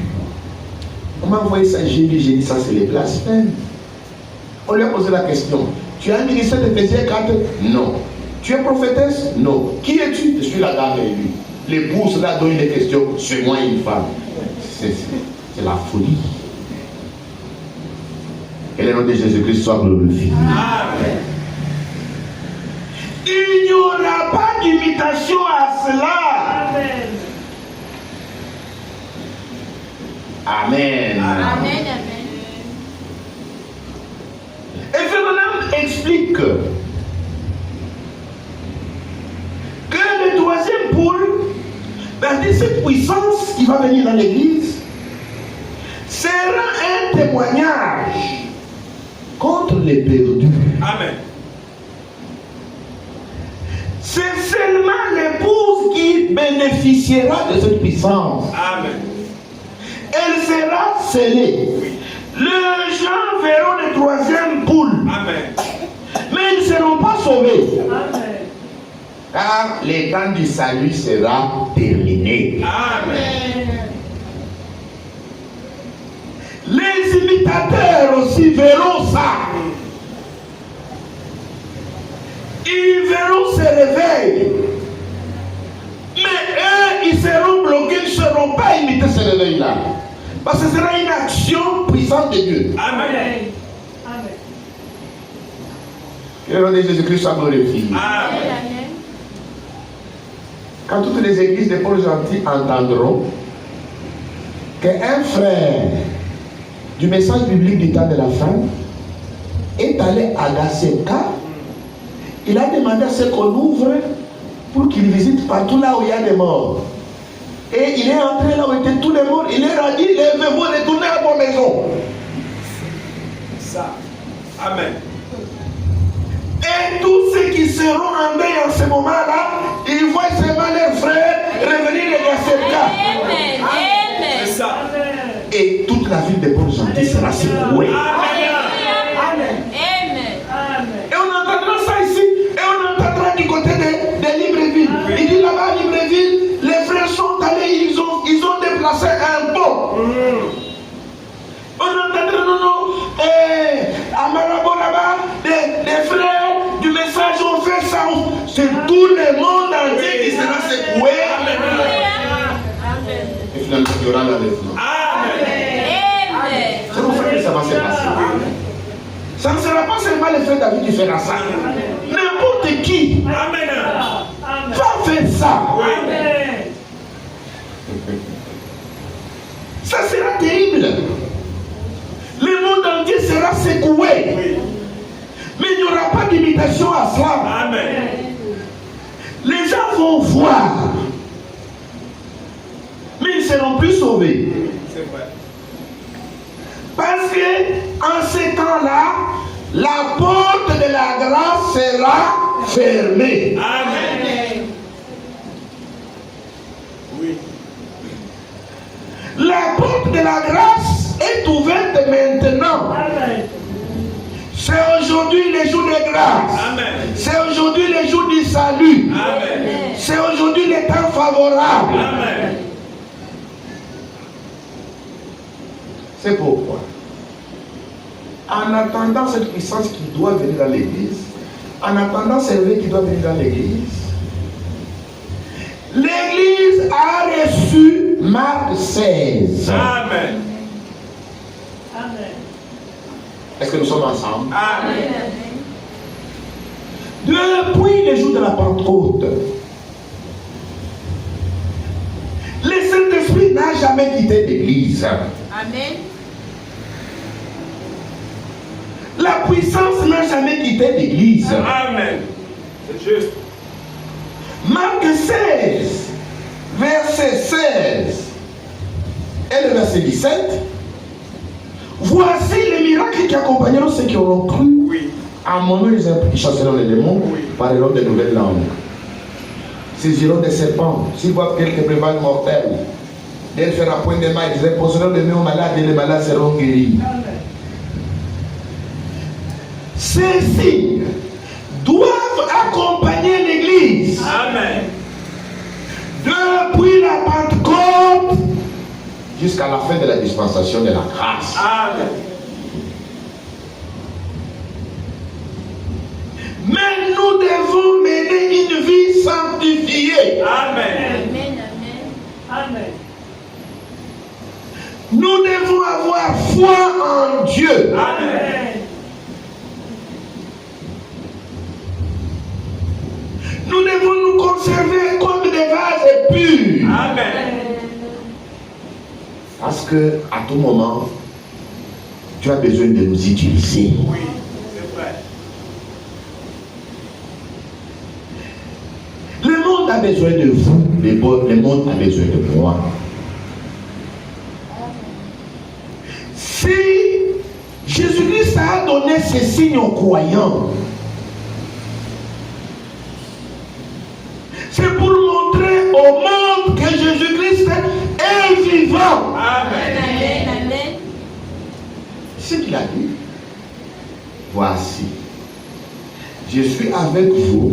Speaker 1: On m'a envoyé ça, j'ai dit ça c'est les blasphèmes. On lui a posé la question. Tu as un ministère d'Éphésiens 4? Non. Tu es prophétesse? Non. Qui es-tu? Je suis la dame élue. L'épouse là donne des questions. C'est moi une femme. C'est la folie. Que le nom de Jésus-Christ soit glorifié.
Speaker 2: Amen.
Speaker 5: Il n'y aura pas d'imitation à cela.
Speaker 4: Amen.
Speaker 1: Amen.
Speaker 3: Amen.
Speaker 1: Et Ferdinand explique que
Speaker 5: le troisième pôle, c'est cette puissance qui va venir dans l'église, sera un témoignage
Speaker 1: contre les perdus.
Speaker 2: Amen.
Speaker 5: C'est seulement l'épouse qui bénéficiera de cette puissance.
Speaker 2: Amen.
Speaker 5: Elle sera scellée. Les gens verront le troisième poule,
Speaker 2: Amen.
Speaker 5: mais ils ne seront pas sauvés.
Speaker 4: Amen.
Speaker 1: Car le temps du salut sera terminé.
Speaker 2: Amen.
Speaker 5: Les imitateurs aussi verront ça. Ils verront ce réveil. Mais eux, ils seront bloqués, ils ne seront pas imités ce réveil-là. Parce que ce sera une action puissante de Dieu.
Speaker 2: Amen.
Speaker 4: Amen.
Speaker 1: Que le nom de Jésus-Christ soit glorifié.
Speaker 2: Amen.
Speaker 1: Quand toutes les églises des pauvres gentils entendront qu'un frère du message biblique du temps de la fin est allé à Gasseka, il a demandé à ce qu'on ouvre pour qu'il visite partout là où il y a des morts. Et il est entré là où étaient tous les morts. Il leur a dit, levez-vous, retournez à vos maisons.
Speaker 2: Ça. Amen.
Speaker 5: Et tous ceux qui seront en deuil en ce moment-là, ils voient seulement leurs frères revenir de Gasseka.
Speaker 3: Amen. Amen.
Speaker 2: C'est ça.
Speaker 1: Et toute la ville des pauvres gentils sera secouée.
Speaker 2: Amen.
Speaker 4: Amen.
Speaker 5: Et on entendra ça ici. Et on entendra du côté de Libreville. Il dit là-bas à Libreville, les frères sont allés, ils ont déplacé un pont. On entendra à Marabo là-bas, des frères du message ont fait ça. C'est tout le monde entier qui sera secoué.
Speaker 1: Et finalement, il y aura l'enlèvement.
Speaker 2: Amen.
Speaker 1: C'est pour ça que ça va se passer.
Speaker 5: Ça ne sera pas seulement le frère David qui fera ça. N'importe qui
Speaker 2: Amen.
Speaker 4: Amen.
Speaker 5: va faire ça.
Speaker 4: Amen.
Speaker 5: Ça sera terrible. Le monde entier sera secoué.
Speaker 2: Oui.
Speaker 5: Mais il n'y aura pas d'imitation à cela.
Speaker 2: Amen.
Speaker 5: Les gens vont voir. Mais ils ne seront plus sauvés.
Speaker 2: C'est vrai.
Speaker 5: Parce que en ces temps-là, la porte de la grâce sera fermée.
Speaker 2: Amen. Oui.
Speaker 5: La porte de la grâce est ouverte maintenant.
Speaker 4: Amen.
Speaker 5: C'est aujourd'hui le jour de grâce.
Speaker 2: Amen.
Speaker 5: C'est aujourd'hui le jour du salut.
Speaker 2: Amen.
Speaker 5: C'est aujourd'hui le temps favorable.
Speaker 2: Amen.
Speaker 1: C'est pourquoi, en attendant cette puissance qui doit venir dans l'église, en attendant ce réveil qui doit venir dans l'église,
Speaker 5: l'église a reçu Marc 16.
Speaker 2: Amen.
Speaker 4: Amen.
Speaker 1: est-ce que nous sommes ensemble?
Speaker 2: Amen.
Speaker 5: Depuis le jour de la Pentecôte, le Saint-Esprit n'a jamais quitté l'église.
Speaker 3: Amen.
Speaker 5: La puissance n'a jamais quitté l'église.
Speaker 2: Amen. C'est juste.
Speaker 5: Marc 16, verset 16 et le verset 17. Voici les miracles qui accompagneront ceux qui auront cru.
Speaker 2: Oui.
Speaker 1: À mon nom, ils chasseront les démons, parleront de nouvelles langues, saisiront des serpents, s'ils voient quelques brevages mortels, ne le fera point de mal, ils imposeront les mains aux malades et les malades seront guéris.
Speaker 5: Ces signes doivent accompagner l'église
Speaker 2: Amen.
Speaker 5: depuis la Pentecôte
Speaker 1: Jusqu'à la fin de la dispensation de la grâce.
Speaker 2: Amen.
Speaker 5: Mais nous devons mener une vie sanctifiée.
Speaker 2: Amen.
Speaker 3: Amen.
Speaker 4: Amen.
Speaker 5: Nous devons avoir foi en Dieu.
Speaker 2: Amen.
Speaker 5: Nous devons nous conserver comme des vases purs.
Speaker 2: Amen.
Speaker 1: Parce que à tout moment, tu as besoin de nous utiliser.
Speaker 2: Oui, c'est vrai.
Speaker 1: Le monde a besoin de vous, le monde a besoin de moi.
Speaker 5: Si Jésus-Christ a donné ces signes aux croyants, c'est pour montrer au monde que Jésus-Christ est vivant.
Speaker 2: Amen.
Speaker 3: Amen.
Speaker 1: Ce qu'il a dit, voici, je suis avec vous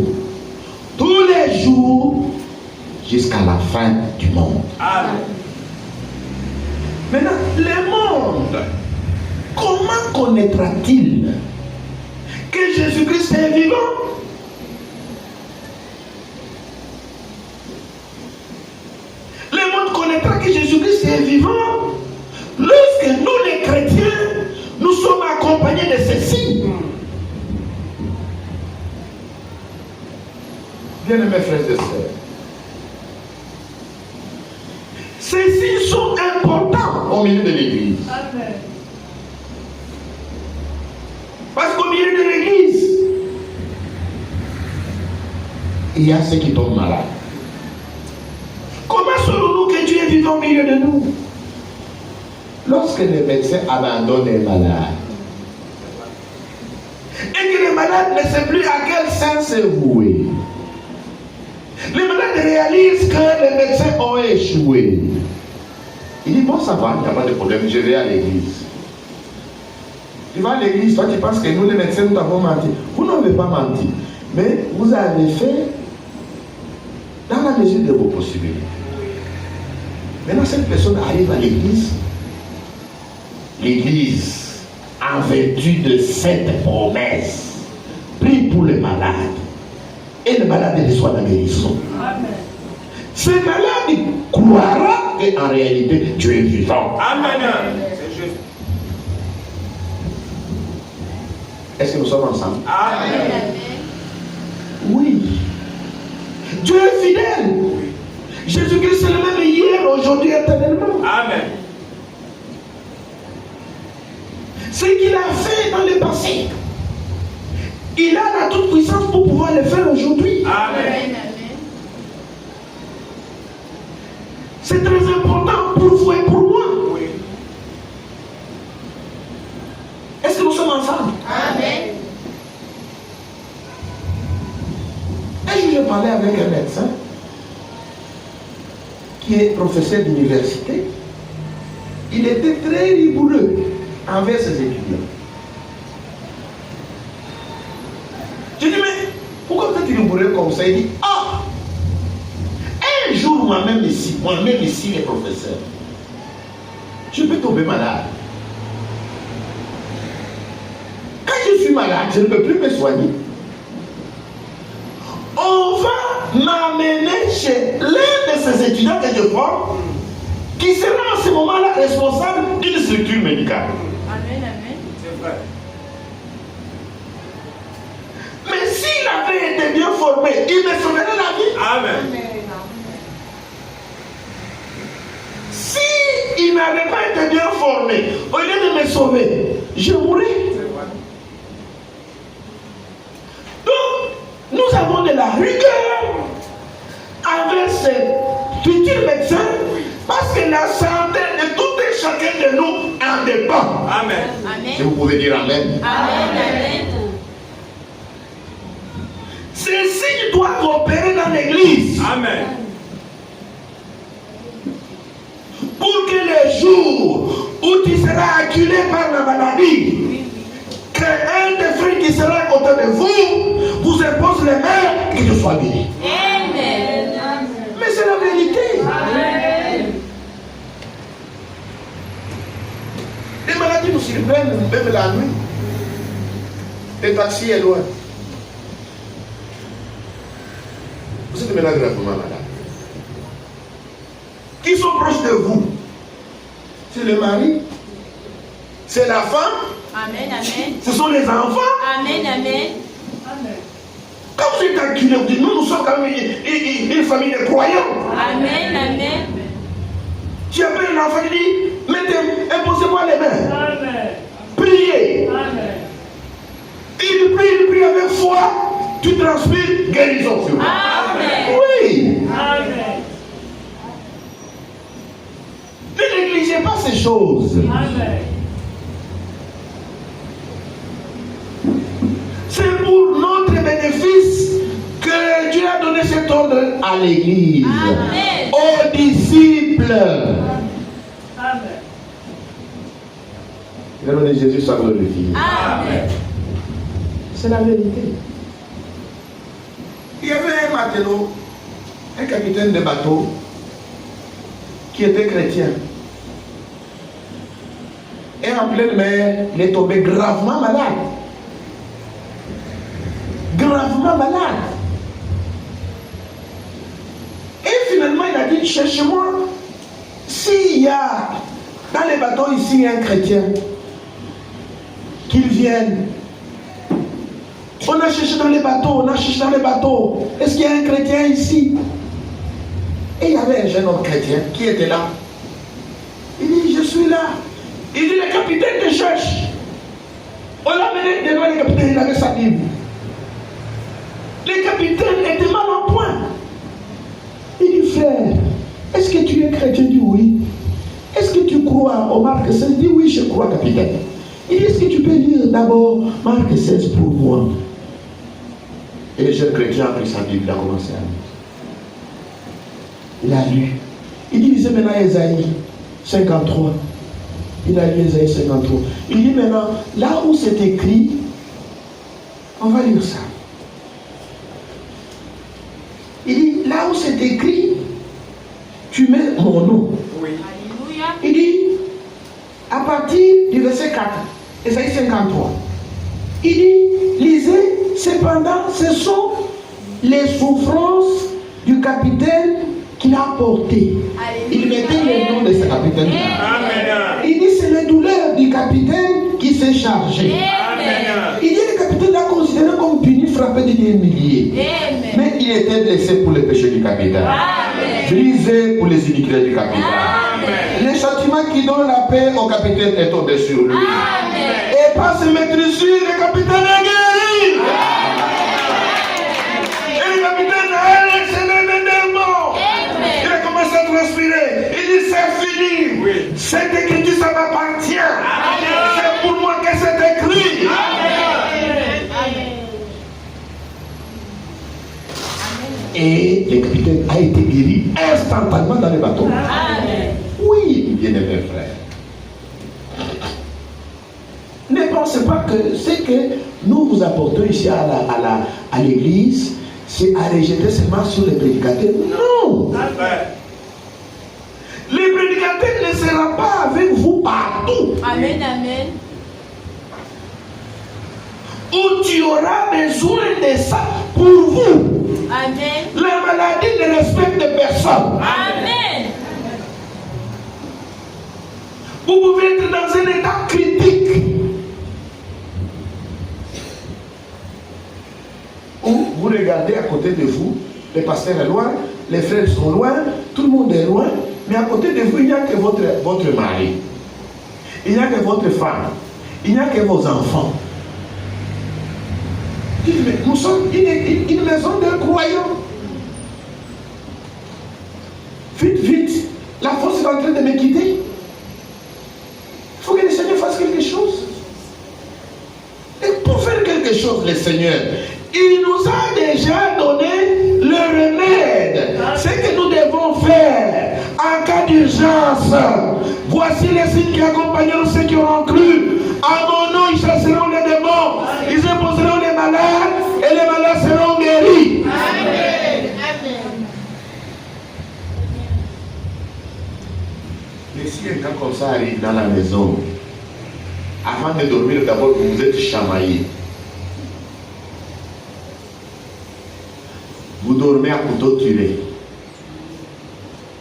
Speaker 1: tous les jours jusqu'à la fin du monde.
Speaker 2: Amen.
Speaker 5: Maintenant, le monde, comment connaîtra-t-il que Jésus-Christ est vivant? Le monde connaîtra que Jésus-Christ est vivant lorsque nous, les chrétiens, nous sommes accompagnés de ces signes.
Speaker 1: Bien-aimés frères et sœurs,
Speaker 5: Ces signes sont importants
Speaker 1: au milieu de l'église,
Speaker 4: Amen.
Speaker 5: parce qu'au milieu de l'église,
Speaker 1: il y a ceux qui tombent malades.
Speaker 5: comment saurons-nous que Dieu est vivant au milieu de nous?
Speaker 1: Lorsque les médecins abandonnent les malades
Speaker 5: Et que les malades ne savent plus à quel sens
Speaker 1: se vouer,
Speaker 5: les malades réalisent que les médecins ont échoué.
Speaker 1: il dit bon, ça va, il n'y a pas de problème, je vais à l'église. Tu vas à l'église, toi tu penses que nous les médecins nous avons menti. Vous n'avez pas menti, mais vous avez fait dans la mesure de vos possibilités. Maintenant cette personne arrive à l'église, l'église en vertu de cette promesse prie pour les malades et le malade reçoit la guérison.
Speaker 4: Amen.
Speaker 5: Ce malade croira
Speaker 1: qu'en réalité tu es vivant.
Speaker 2: Amen. C'est juste.
Speaker 1: Est-ce que nous sommes ensemble?
Speaker 2: Amen.
Speaker 5: oui. Dieu est fidèle. Jésus-Christ est le même hier, aujourd'hui, éternellement.
Speaker 2: Amen.
Speaker 5: Ce qu'il a fait dans le passé, il a la toute puissance pour pouvoir le faire aujourd'hui.
Speaker 2: Amen.
Speaker 5: C'est très important pour vous et pour moi.
Speaker 2: Oui.
Speaker 5: Est-ce que nous sommes ensemble?
Speaker 3: Amen.
Speaker 5: Un jour, je parlais avec un médecin qui est professeur d'université. Il était très rigoureux envers ses étudiants. Je dis, mais pourquoi vous êtes rigoureux comme ça? Il dit, ah, un jour, moi-même ici, les professeurs, je peux tomber malade. Quand je suis malade, je ne peux plus me soigner. On va m'amener chez l'un de ces étudiants que je forme, qui sera en ce moment-là responsable d'une structure médicale.
Speaker 3: Amen.
Speaker 2: C'est vrai.
Speaker 5: Mais s'il avait été bien formé, il me sauverait la vie.
Speaker 2: Amen.
Speaker 5: Si il n'avait pas été bien formé, au lieu de me sauver, je mourrais.
Speaker 2: C'est vrai.
Speaker 5: Donc, nous avons de la rigueur avec ces futurs médecins parce que la santé de tout et chacun de nous en dépend.
Speaker 2: Amen.
Speaker 1: Si vous pouvez dire Amen.
Speaker 3: Amen.
Speaker 5: Ces signes doivent opérer dans l'église
Speaker 2: Amen.
Speaker 5: pour que le jour où tu seras acculé par la maladie, qu'un des frères qui sera à côté de vous vous impose les mains et que je sois guéri.
Speaker 3: Amen.
Speaker 5: Mais c'est la vérité.
Speaker 4: Amen.
Speaker 5: Les maladies nous surprennent même la nuit. Le taxi est loin.
Speaker 1: maintenant gravement malade?
Speaker 5: Qui sont proches de vous? C'est le mari, c'est la femme,
Speaker 3: Amen, amen.
Speaker 5: ce sont les enfants.
Speaker 3: Amen, amen.
Speaker 4: Amen.
Speaker 5: Quand vous êtes calculé, vous dites, nous sommes quand même une famille de croyants.
Speaker 3: Amen, amen.
Speaker 5: Tu appelles un enfant qui dit, mettez, imposez-moi les mains.
Speaker 4: Amen.
Speaker 5: Priez.
Speaker 4: Amen.
Speaker 5: Il prie avec foi, tu transpires guérison sur moi.
Speaker 3: Amen.
Speaker 5: Oui.
Speaker 4: Amen.
Speaker 5: Ne négligez pas ces choses.
Speaker 4: Amen.
Speaker 5: C'est pour notre bénéfice que Dieu a donné cet ordre à l'église,
Speaker 3: Amen.
Speaker 5: aux disciples.
Speaker 4: Amen.
Speaker 1: Le nom de Jésus soit glorifié.
Speaker 3: Amen.
Speaker 5: C'est la vérité. Il y avait un matelot, un capitaine de bateau, qui était chrétien. Et en pleine mer, il est tombé gravement malade. Gravement malade. Et finalement, il a dit, cherchez-moi s'il y a dans les bateaux ici un chrétien, qu'il vienne. On a cherché dans les bateaux, Est-ce qu'il y a un chrétien ici? Et il y avait un jeune homme chrétien qui était là. Il dit, je suis là. Il dit, le capitaine te cherche. On l'a mené devant le capitaine, il avait sa Bible. Le capitaine était mal en point. Il dit, frère, est-ce que tu es chrétien? Il dit oui. Est-ce que tu crois au Marc 16? Il dit oui, je crois, capitaine. Il dit, est-ce que tu peux lire d'abord Marc 16 pour moi? Et le jeune chrétien a pris sa Bible, il a commencé à lire. Il a lu. Il dit, lisez maintenant Ésaïe 53. Il a lu Ésaïe 53. Il dit maintenant, là où c'est écrit, on va lire ça. Il dit, là où c'est écrit, tu mets mon nom.
Speaker 3: Alléluia.
Speaker 5: Il dit, à partir du verset 4, Ésaïe 53, il dit, lisez, cependant, ce sont les souffrances du capitaine qu'il a porté. Il mettait le nom de ce capitaine. Il dit, c'est les douleurs du capitaine qui s'est chargé.
Speaker 3: Amen.
Speaker 5: Il dit, le capitaine l'a considéré comme puni, frappé de humilié.
Speaker 3: Amen.
Speaker 5: Mais il était blessé pour les péchés du capitaine.
Speaker 3: Amen.
Speaker 5: Brisé pour les iniquités du capitaine.
Speaker 3: Amen.
Speaker 5: Le châtiment qui donne la paix au capitaine est tombé sur lui.
Speaker 3: Amen.
Speaker 5: Et par ce maîtrise, le capitaine est guéri. Et le capitaine a excellé les démons.
Speaker 3: Amen.
Speaker 5: Il a commencé à transpirer. Il dit, c'est fini.
Speaker 1: Oui.
Speaker 5: Cette écriture, ça m'appartient. C'est pour moi que c'est écrit. Et le capitaine a été guéri instantanément dans le bateau.
Speaker 3: Amen.
Speaker 5: Oui, bien-aimés frères. Ne pensez pas que ce que nous vous apportons ici à l'église, c'est à rejeter seulement sur les prédicateurs. Non. Les prédicateurs ne seront pas avec vous partout.
Speaker 3: Amen. Amen.
Speaker 5: Où tu auras besoin de ça pour vous.
Speaker 3: Amen.
Speaker 5: La maladie ne respecte personne.
Speaker 3: Amen.
Speaker 5: Vous pouvez être dans un état critique où vous regardez à côté de vous, le pasteur est loin, les frères sont loin, tout le monde est loin, mais à côté de vous, il n'y a que votre mari, il n'y a que votre femme, il n'y a que vos enfants. Dites, mais nous sommes une maison de croyants. Vite, vite, la force est en train de me quitter. Il faut que le Seigneur fasse quelque chose. Et pour faire quelque chose, le Seigneur, il nous a déjà donné le remède. Ce que nous devons faire en cas d'urgence. Voici les signes qui accompagneront ceux qui auront cru. À mon nom, ils chasseront les démons. Ils imposeront les malades et les malades seront guéris.
Speaker 3: Amen.
Speaker 1: Mais si un cas comme ça arrive dans la maison, avant de dormir, d'abord vous êtes chamaillé. Vous dormez à couteau tiré.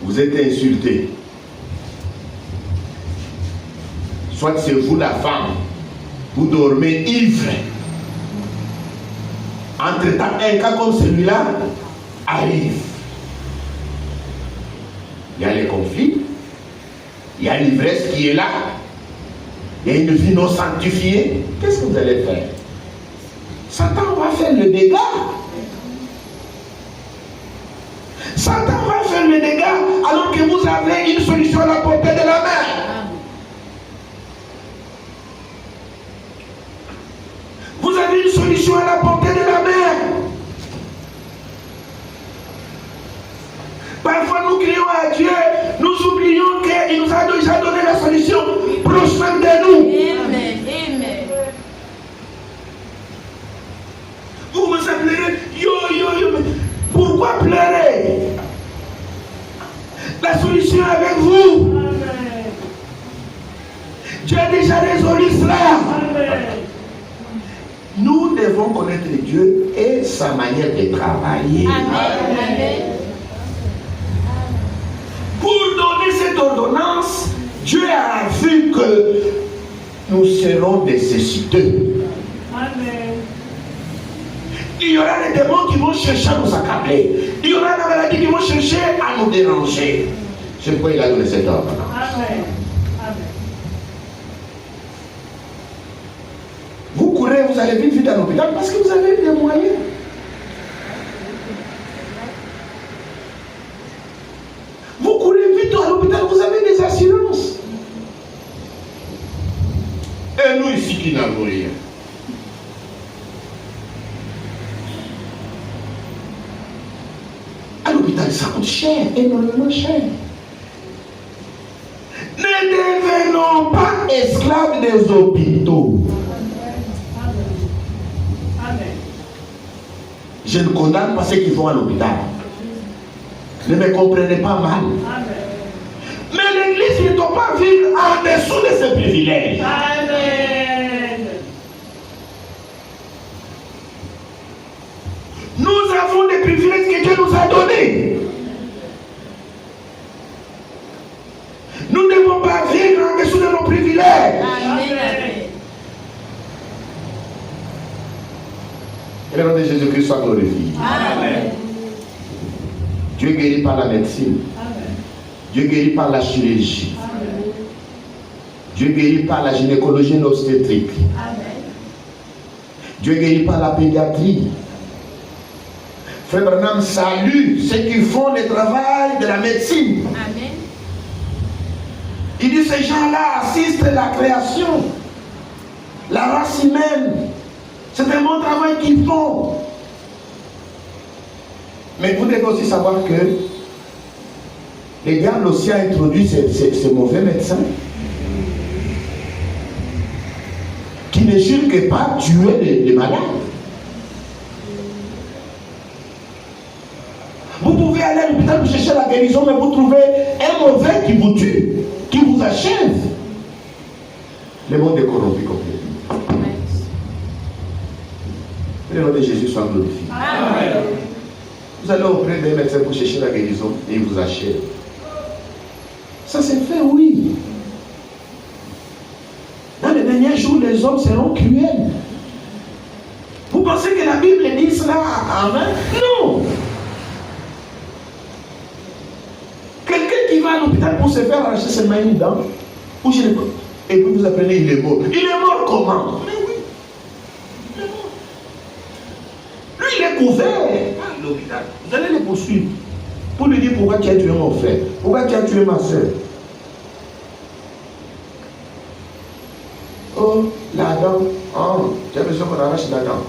Speaker 1: Vous êtes insulté. Soit c'est vous la femme, vous dormez ivre. Entre-temps, un cas comme celui-là arrive. Il y a les conflits, il y a l'ivresse qui est là, il y a une vie non sanctifiée. Qu'est-ce que vous allez faire? Satan va faire le dégât. Satan va faire le dégât alors que vous avez une solution à la portée de la main. Vous avez une solution à la portée de la main. Parfois nous crions à Dieu, nous oublions qu'il nous a déjà donné la solution prochaine de nous.
Speaker 3: Amen. Amen.
Speaker 5: Vous commencez à pleurer, yo. Pourquoi pleurer? La solution est avec vous.
Speaker 4: Amen.
Speaker 5: Dieu a déjà résolu cela.
Speaker 4: Amen.
Speaker 1: Nous devons connaître Dieu et sa manière de travailler.
Speaker 3: Amen.
Speaker 5: Pour donner cette ordonnance, Dieu a vu que
Speaker 1: Nous serons nécessiteux.
Speaker 4: Amen.
Speaker 5: il y aura des démons qui vont chercher à nous accabler. Il y aura des maladies qui vont chercher à nous déranger.
Speaker 1: C'est pourquoi il a donné cette ordonnance.
Speaker 4: Amen. Amen.
Speaker 1: Vous courez, vous allez vite à l'hôpital parce que vous avez des moyens. Vous courez vite à l'hôpital, vous avez des assurances. Et nous ici qui n'avons rien. À l'hôpital, ça coûte cher, énormément cher. Ne devenons pas esclaves des hôpitaux.
Speaker 4: Amen.
Speaker 1: Je ne condamne pas ceux qui vont à l'hôpital. Ne me comprenez pas mal.
Speaker 4: Amen.
Speaker 5: Mais l'église ne doit pas vivre en dessous de ses privilèges.
Speaker 4: Amen.
Speaker 5: Nous avons des privilèges que Dieu nous a donnés. Nous ne devons pas vivre en dessous de nos privilèges.
Speaker 3: Amen.
Speaker 1: Que le nom de Jésus-Christ soit glorifié.
Speaker 3: Amen.
Speaker 1: Dieu guérit par la médecine.
Speaker 4: Amen.
Speaker 1: Dieu guérit par la chirurgie.
Speaker 4: Amen.
Speaker 1: Dieu guérit par la gynécologie et l'obstétrique.
Speaker 3: Amen.
Speaker 1: Dieu guérit par la pédiatrie. Frère Branham salue ceux qui font le travail de la médecine.
Speaker 3: Amen.
Speaker 5: Il dit ces gens-là assistent à la création, la race humaine. C'est un bon travail qu'ils font.
Speaker 1: Mais vous devez aussi savoir que le diable aussi a introduit ces mauvais médecins qui ne jurent que pas tuer les malades.
Speaker 5: Vous pouvez aller à l'hôpital pour chercher la guérison, mais vous trouvez un mauvais qui vous tue, qui vous achève.
Speaker 1: Le monde est corrompu complètement. Que le nom de Jésus soit glorifié.
Speaker 3: Amen.
Speaker 1: Vous allez auprès d'un médecin pour chercher la guérison et il vous achève. Ça s'est fait, oui.
Speaker 5: Dans les derniers jours, les hommes seront cruels. Vous pensez que la Bible dit cela en vain? Non. Quelqu'un qui va à l'hôpital pour se faire arracher ses mains une dent, ou je ne peux. Et puis vous apprenez, il est mort. Il est mort comment? Mais oui. Il est mort. Lui, il est couvert à l'hôpital. Vous allez le poursuivre pour lui dire pourquoi tu as tué mon frère, pourquoi tu as tué ma soeur.
Speaker 1: Oh, la dent. Oh, tu as besoin qu'on arrache la dent.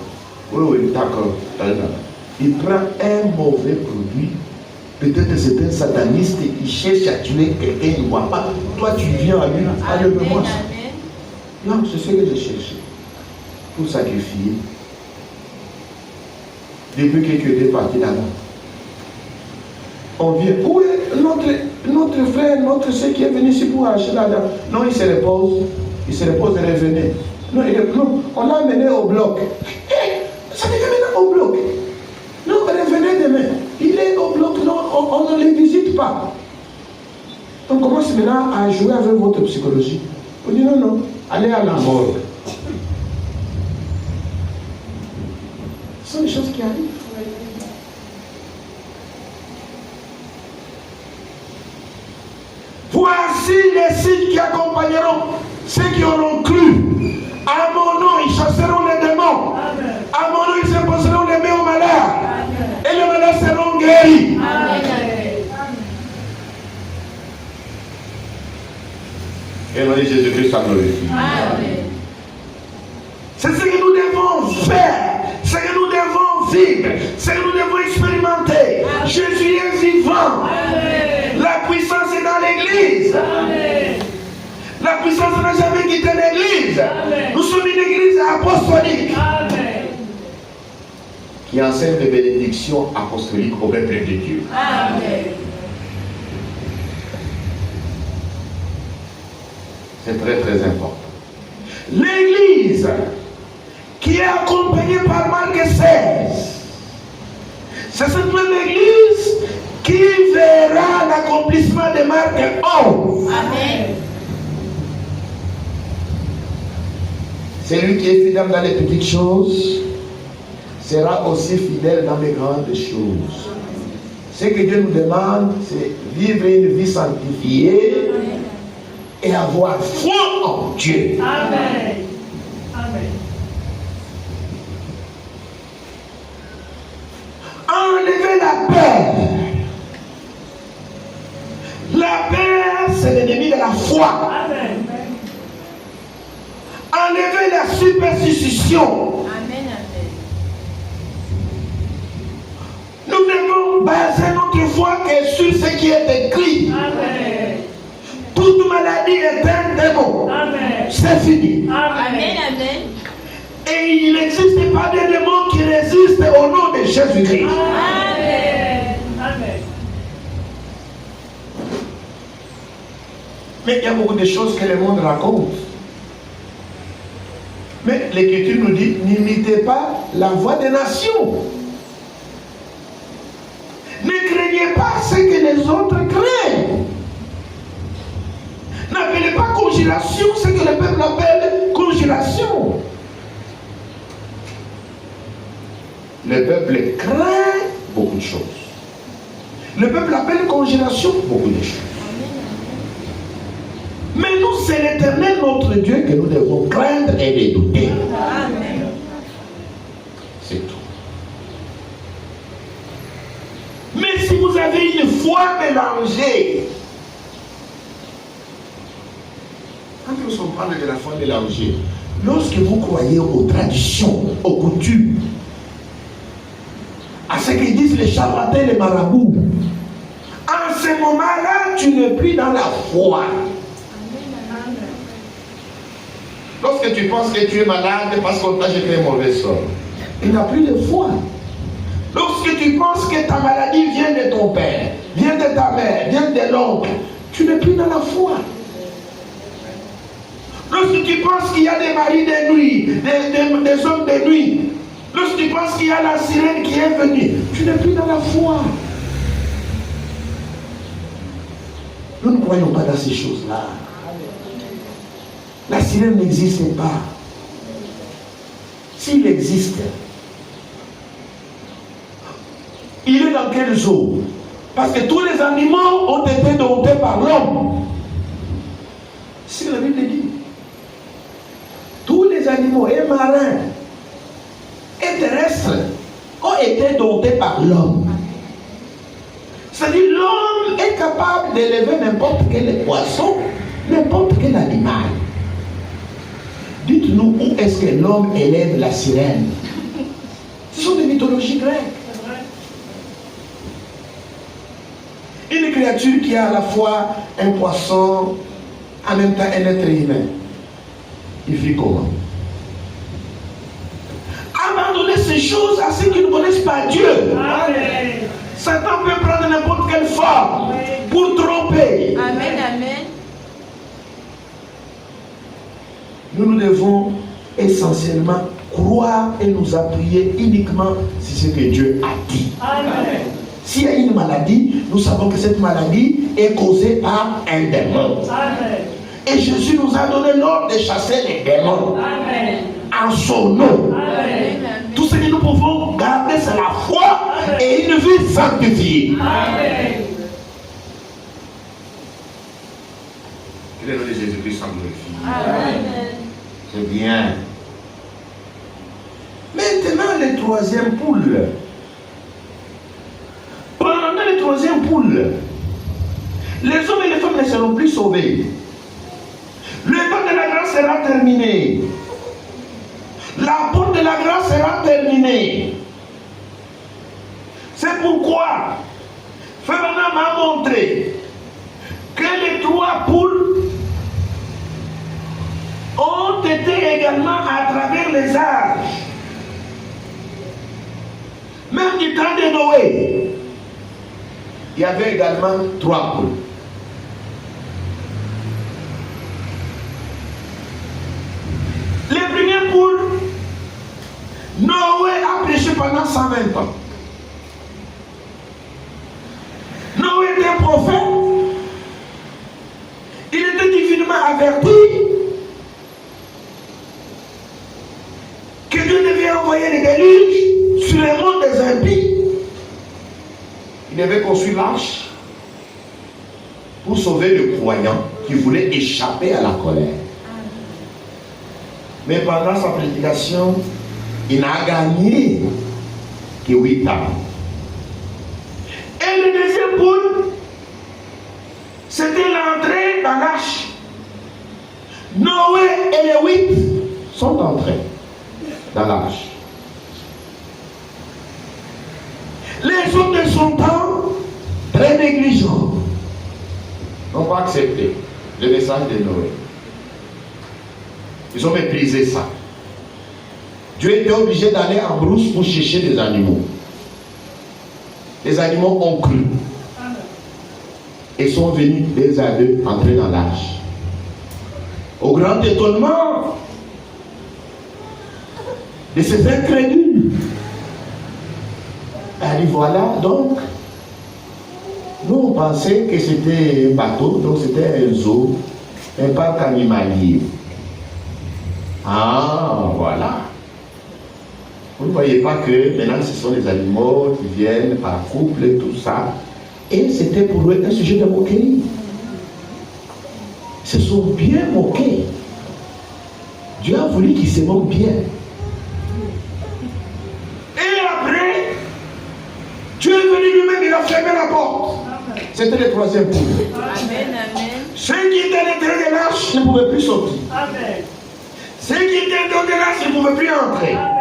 Speaker 1: Oui, d'accord. Il prend un mauvais produit. Peut-être que c'est un sataniste qui cherche à tuer quelqu'un, il ne voit pas. Toi, tu viens à lui, enlève-moi ça. Non, c'est ce que j'ai cherché. Pour sacrifier. Depuis que tu étais parti là-bas. On vient. Où est notre frère, notre soeur qui est venu ici pour arracher la dent? Non, il se repose. Il se repose et revenait. Non, on l'a amené au bloc. Ça devait maintenant au bloc. Non, revenez demain.
Speaker 5: pas. On commence maintenant à jouer avec votre psychologie. On dit non, non, allez à la mort. Ce sont des choses qui arrivent. Voici les signes qui accompagneront ceux qui auront cru. À mon nom, ils chasseront les démons.
Speaker 4: Amen.
Speaker 5: À mon nom, ils imposeront les mains aux malades. Et les malades seront guéris.
Speaker 1: Et on dit Jésus-Christ a glorifié.
Speaker 5: C'est ce que nous devons faire, ce que nous devons vivre, ce que nous devons expérimenter. Jésus est vivant. La puissance est dans l'église. La puissance n'a jamais quitté l'église. Nous sommes une église apostolique
Speaker 1: Qui enseigne les bénédictions apostoliques au peuple de Dieu. C'est très très important.
Speaker 5: L'église qui est accompagnée par Marc 16, c'est cette même église qui verra l'accomplissement de Marc 11.
Speaker 3: Amen.
Speaker 1: Celui qui est fidèle dans les petites choses sera aussi fidèle dans les grandes choses. Ce que Dieu nous demande, c'est vivre une vie sanctifiée et avoir foi en Dieu.
Speaker 4: Amen. Amen.
Speaker 5: Enlever la peur. La peur, c'est l'ennemi de la foi.
Speaker 4: Amen.
Speaker 5: Enlever la superstition.
Speaker 3: Amen.
Speaker 5: Nous devons baser notre foi que sur ce qui est écrit.
Speaker 4: Amen.
Speaker 5: Toute maladie est un démon.
Speaker 4: Amen.
Speaker 5: C'est fini.
Speaker 3: Amen. Amen.
Speaker 5: Et il n'existe pas de démon qui résiste au nom de Jésus-Christ.
Speaker 4: Amen. Amen.
Speaker 5: Mais il y a beaucoup de choses que le monde raconte. Mais l'Écriture nous dit, n'imitez pas la voix des nations. Ne craignez pas ce que les autres craignent. N'appelez pas conjuration ce que le peuple appelle conjuration.
Speaker 1: Le peuple craint beaucoup de choses.
Speaker 5: Le peuple appelle conjuration beaucoup de choses. Mais nous, c'est l'Éternel notre Dieu que nous devons craindre et redouter.
Speaker 3: Amen.
Speaker 1: C'est tout.
Speaker 5: Mais si vous avez une foi mélangée, quand nous sommes parlé de la foi mélangée, lorsque vous croyez aux traditions, aux coutumes, à ce que disent les charlatans et les marabouts, en ce moment-là, tu n'es plus dans la foi.
Speaker 1: Lorsque tu penses que tu es malade parce qu'on t'a jeté un mauvais sort,
Speaker 5: Il n'a plus de foi. Lorsque tu penses que ta maladie vient de ton père, vient de ta mère, vient de l'oncle, tu n'es plus dans la foi. Lorsque tu penses qu'il y a des maris de nuit, des hommes de nuit, lorsque tu penses qu'il y a la sirène qui est venue, tu n'es plus dans la foi. Nous ne croyons pas dans ces choses-là. La sirène n'existe pas. S'il existe, il est dans quelle zone? Parce que tous les animaux ont été domptés par l'homme. C'est ce que la Bible dit. Tous les animaux, et marins, et terrestres, ont été domptés par l'homme. C'est-à-dire l'homme est capable d'élever n'importe quel poisson, n'importe quel animal. Dites-nous où est-ce que l'homme élève la sirène? Ce sont des mythologies grecques. Une créature qui a à la fois un poisson, en même temps un être humain. Il fait comment? Abandonner ces choses à ceux qui ne connaissent pas Dieu.
Speaker 4: Amen.
Speaker 5: Satan peut prendre n'importe quelle forme pour tromper.
Speaker 3: Amen. Amen.
Speaker 5: Nous devons essentiellement croire et nous appuyer uniquement sur ce que Dieu a dit.
Speaker 4: Amen.
Speaker 5: S'il y a une maladie, nous savons que cette maladie est causée par un démon.
Speaker 4: Amen.
Speaker 5: Et Jésus nous a donné l'ordre de chasser les démons.
Speaker 4: Amen.
Speaker 5: En son nom.
Speaker 4: Amen.
Speaker 5: Tout ce que nous pouvons garder, c'est la foi et une vie sanctifiée.
Speaker 4: Amen.
Speaker 5: Que le nom de Jésus-Christ soit glorifié.
Speaker 3: Amen.
Speaker 5: C'est bien. Maintenant, le troisième poule. Pendant le troisième poule, les hommes et les femmes ne seront plus sauvés. Le temps de la grâce sera terminé. La porte de la grâce sera terminée. C'est pourquoi Fernand m'a montré que les trois poules ont été également à travers les âges. Même du temps de Noé, il y avait également trois poules. Les premières poules, Noé a prêché pendant 120 ans. Noé était un prophète. Il était divinement averti que Dieu devait envoyer des déluges sur le monde des impies. Il devait construire l'arche pour sauver le croyant qui voulait échapper à la colère. Mais pendant sa prédication, il n'a gagné que 8 ans. Et le deuxième poule, c'était l'entrée dans l'arche. Noé et les 8 sont entrés dans l'arche. Les hommes de son temps, très négligents, n'ont pas accepté le message de Noé. Ils ont méprisé ça. Dieu était obligé d'aller en brousse pour chercher des animaux. Les animaux ont cru et sont venus des à deux entrer dans l'arche. Au grand étonnement de ces incrédules, elle dit voilà donc, nous on pensait que c'était un bateau, donc c'était un zoo, un parc animalier. Ah, voilà. Vous ne voyez pas que maintenant ce sont les animaux qui viennent par couple et tout ça. Et c'était pour eux un sujet de moquerie. Ils se sont bien moqués. Dieu a voulu qu'ils se moquent bien. Et après, Dieu est venu lui-même, il a fermé la porte. C'était le troisième point.
Speaker 3: Amen. Amen.
Speaker 5: Ceux qui étaient à l'intérieur de l'arche ne pouvaient plus sortir.
Speaker 4: Amen.
Speaker 5: Ceux qui étaient dans de l'arche ne pouvaient plus entrer.
Speaker 4: Amen.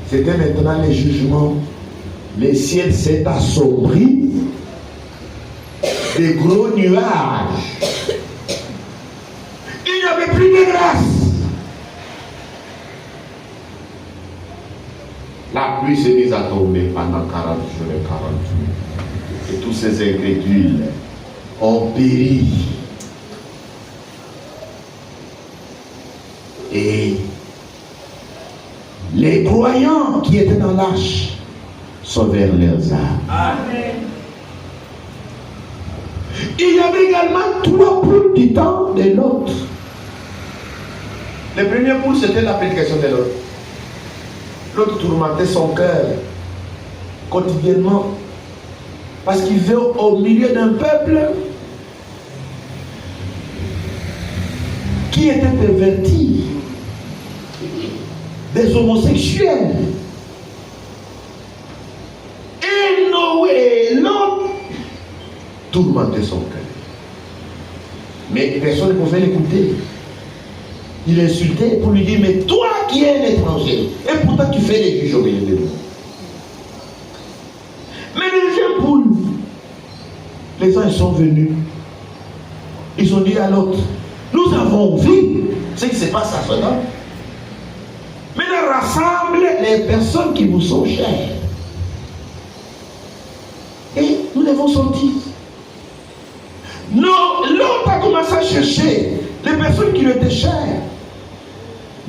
Speaker 5: C'était maintenant le jugement. Le ciel s'est assombri. Des gros nuages. Il n'y avait plus de grâce. La pluie s'est mise à tomber pendant 40 jours et 40 nuits. Et tous ces incrédules ont péri. Et les croyants qui étaient dans l'arche sauvèrent leurs âmes.
Speaker 4: Amen.
Speaker 5: Il y avait également 3 poules du temps de l'autre. Le premier poule, c'était la prédication de l'autre. L'autre tourmentait son cœur quotidiennement parce qu'il vivait au milieu d'un peuple qui était perverti, des homosexuels. Et Noé, l'autre, tourmentait son cœur. Mais personne ne pouvait l'écouter. Il insultait pour lui dire, mais toi qui es un étranger, et pourtant tu fais des juges au milieu de nous. Mais les deuxième poule, les gens sont venus. Ils ont dit à l'autre, nous avons vu ce qui se passe à ce temps. Maintenant rassemble les personnes qui vous sont chères. Et nous devons sortir. Non, l'autre a commencé à chercher les personnes qui lui étaient chères.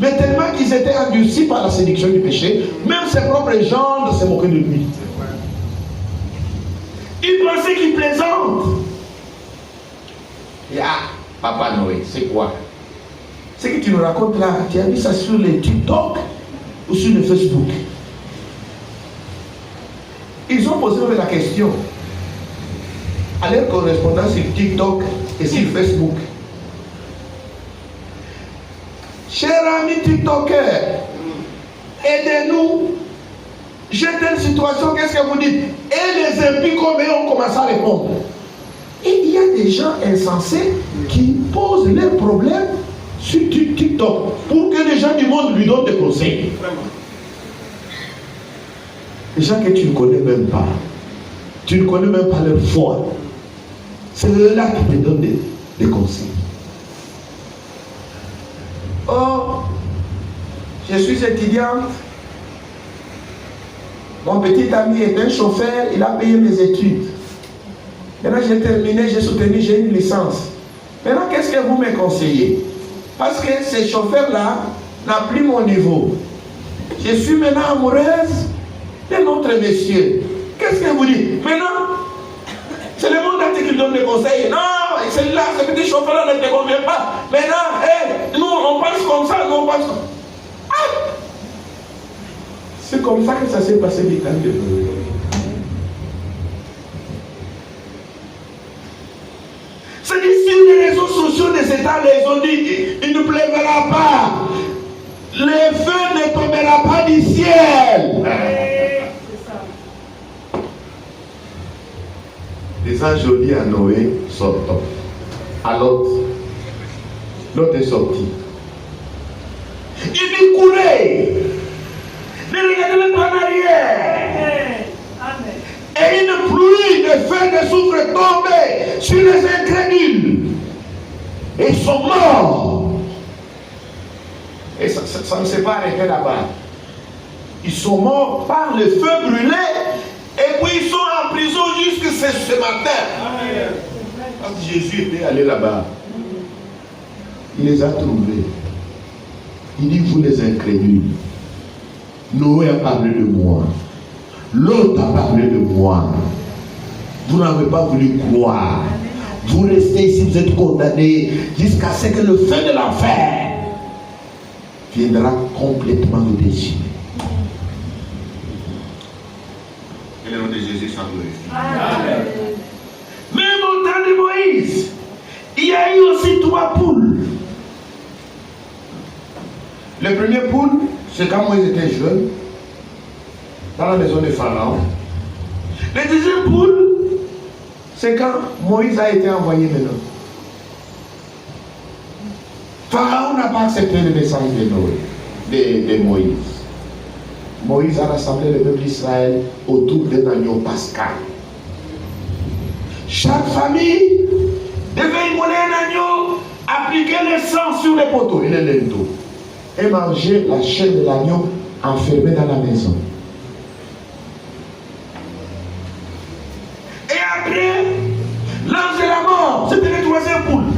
Speaker 5: Mais tellement qu'ils étaient endurcis par la séduction du péché, même ses propres gendres se moquaient de lui. Ils pensaient qu'il plaisante.
Speaker 1: Et Papa Noé, c'est quoi?
Speaker 5: Ce que tu nous racontes là, tu as vu ça sur les TikTok ou sur le Facebook? Ils ont posé la question à leur correspondant sur TikTok et sur Facebook. Chers amis TikTokers, aidez-nous. J'ai telle situation, qu'est-ce que vous dites? Et les impies comme eux ont commencé à répondre. Et il y a des gens insensés qui posent leurs problèmes sur TikTok pour que les gens du monde lui donnent des conseils. Les gens que tu ne connais même pas. Tu ne connais même pas leur foi. C'est eux-là qui te donnent des conseils. Oh, je suis étudiante. Mon petit ami est un chauffeur, il a payé mes études. Maintenant j'ai terminé, j'ai soutenu, j'ai une licence. Maintenant qu'est-ce que vous me conseillez? Parce que ces chauffeurs-là n'ont plus mon niveau. Je suis maintenant amoureuse de notre monsieur. Qu'est-ce que vous dites? Maintenant, c'est le monde entier qui donne des conseils. Non, celui-là, ce petit chauffeur-là ne te convient pas. Maintenant, nous on pense comme ça, nous on pense comme ça. Ah! C'est comme ça que ça s'est passé du temps de Noé. C'est d'ici les réseaux sociaux des États, ils ont dit, il ne pleuvra pas. Le feu ne tombera pas du ciel.
Speaker 1: Les anges ont dit à Noé, sortons. À l'autre. L'autre est sorti.
Speaker 5: Il dit, courez. Ne regardez même pas en arrière. Et une pluie de feu de soufre tombée sur les incrédules. Et ils sont morts.
Speaker 1: Et ça ne s'est pas arrêté là-bas.
Speaker 5: Ils sont morts par le feu brûlé. Et puis ils sont en prison jusqu'à ce matin.
Speaker 1: Quand Jésus était allé là-bas, il les a trouvés. Il dit, vous les incrédules. Noé a parlé de moi. L'autre a parlé de moi. Vous n'avez pas voulu croire. Vous restez ici, vous êtes condamnés jusqu'à ce que le feu de l'enfer viendra complètement vous déchirer. Que le nom de Jésus soit glorifié.
Speaker 5: Même au temps de Moïse, il y a eu aussi 3 poules.
Speaker 1: Le premier poule, c'est quand Moïse était jeune, dans la maison de Pharaon.
Speaker 5: Le deuxième poule, c'est quand Moïse a été envoyé maintenant.
Speaker 1: Pharaon n'a pas accepté le message de Noé, de Moïse. Moïse a rassemblé le peuple d'Israël autour d'un agneau pascal.
Speaker 5: Chaque famille devait immoler un agneau, appliquer le sang sur les poteaux
Speaker 1: Et le linteau. Et manger la chair de l'agneau enfermée dans la maison.
Speaker 5: Et après, l'ange de la mort, c'était le 3e poule.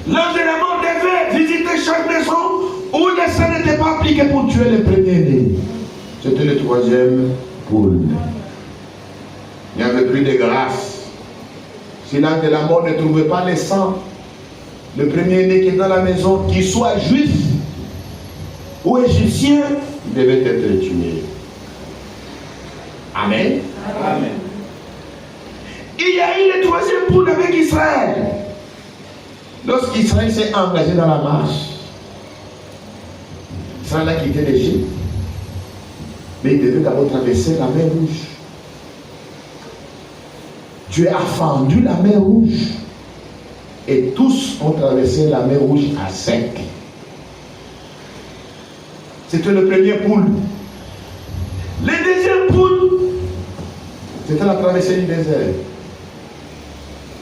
Speaker 5: L'ange de la mort devait visiter chaque maison où le sang n'était pas appliqué pour tuer les premiers-nés.
Speaker 1: C'était le 3e poule. Il n'y avait plus de grâce. Si l'ange de la mort ne trouvait pas le sang, le premier-né qui est dans la maison, qu'il soit juif ou égyptien, devait être tué. Amen.
Speaker 2: Amen.
Speaker 5: Il y a eu le 3e poule avec Israël.
Speaker 1: Lorsqu'Israël s'est engagé dans la marche, Israël a quitté l'Égypte, mais il devait d'abord traverser la mer Rouge. Dieu a fendu la mer Rouge et tous ont traversé la mer Rouge à sec. C'était le premier poule.
Speaker 5: Le deuxième poule,
Speaker 1: C'était la traversée du désert.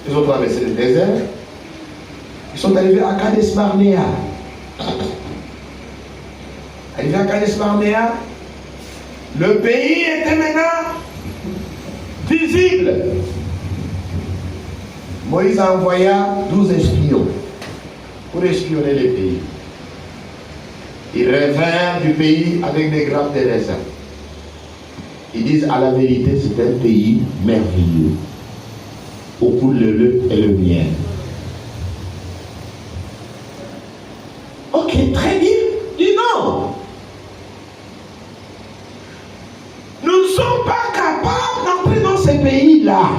Speaker 1: Ils ont traversé le désert. Ils sont arrivés à Kades Barnea. Arrivés à Kades Barnea,
Speaker 5: le pays était maintenant visible.
Speaker 1: Moïse envoya 12 espions pour espionner les pays. Ils revinrent du pays avec des grappes de raisins. Ils disent à la vérité, c'est un pays merveilleux, où coule le lait et le miel. Ok, très bien. Dis non. Nous ne sommes pas capables d'entrer dans ces pays-là.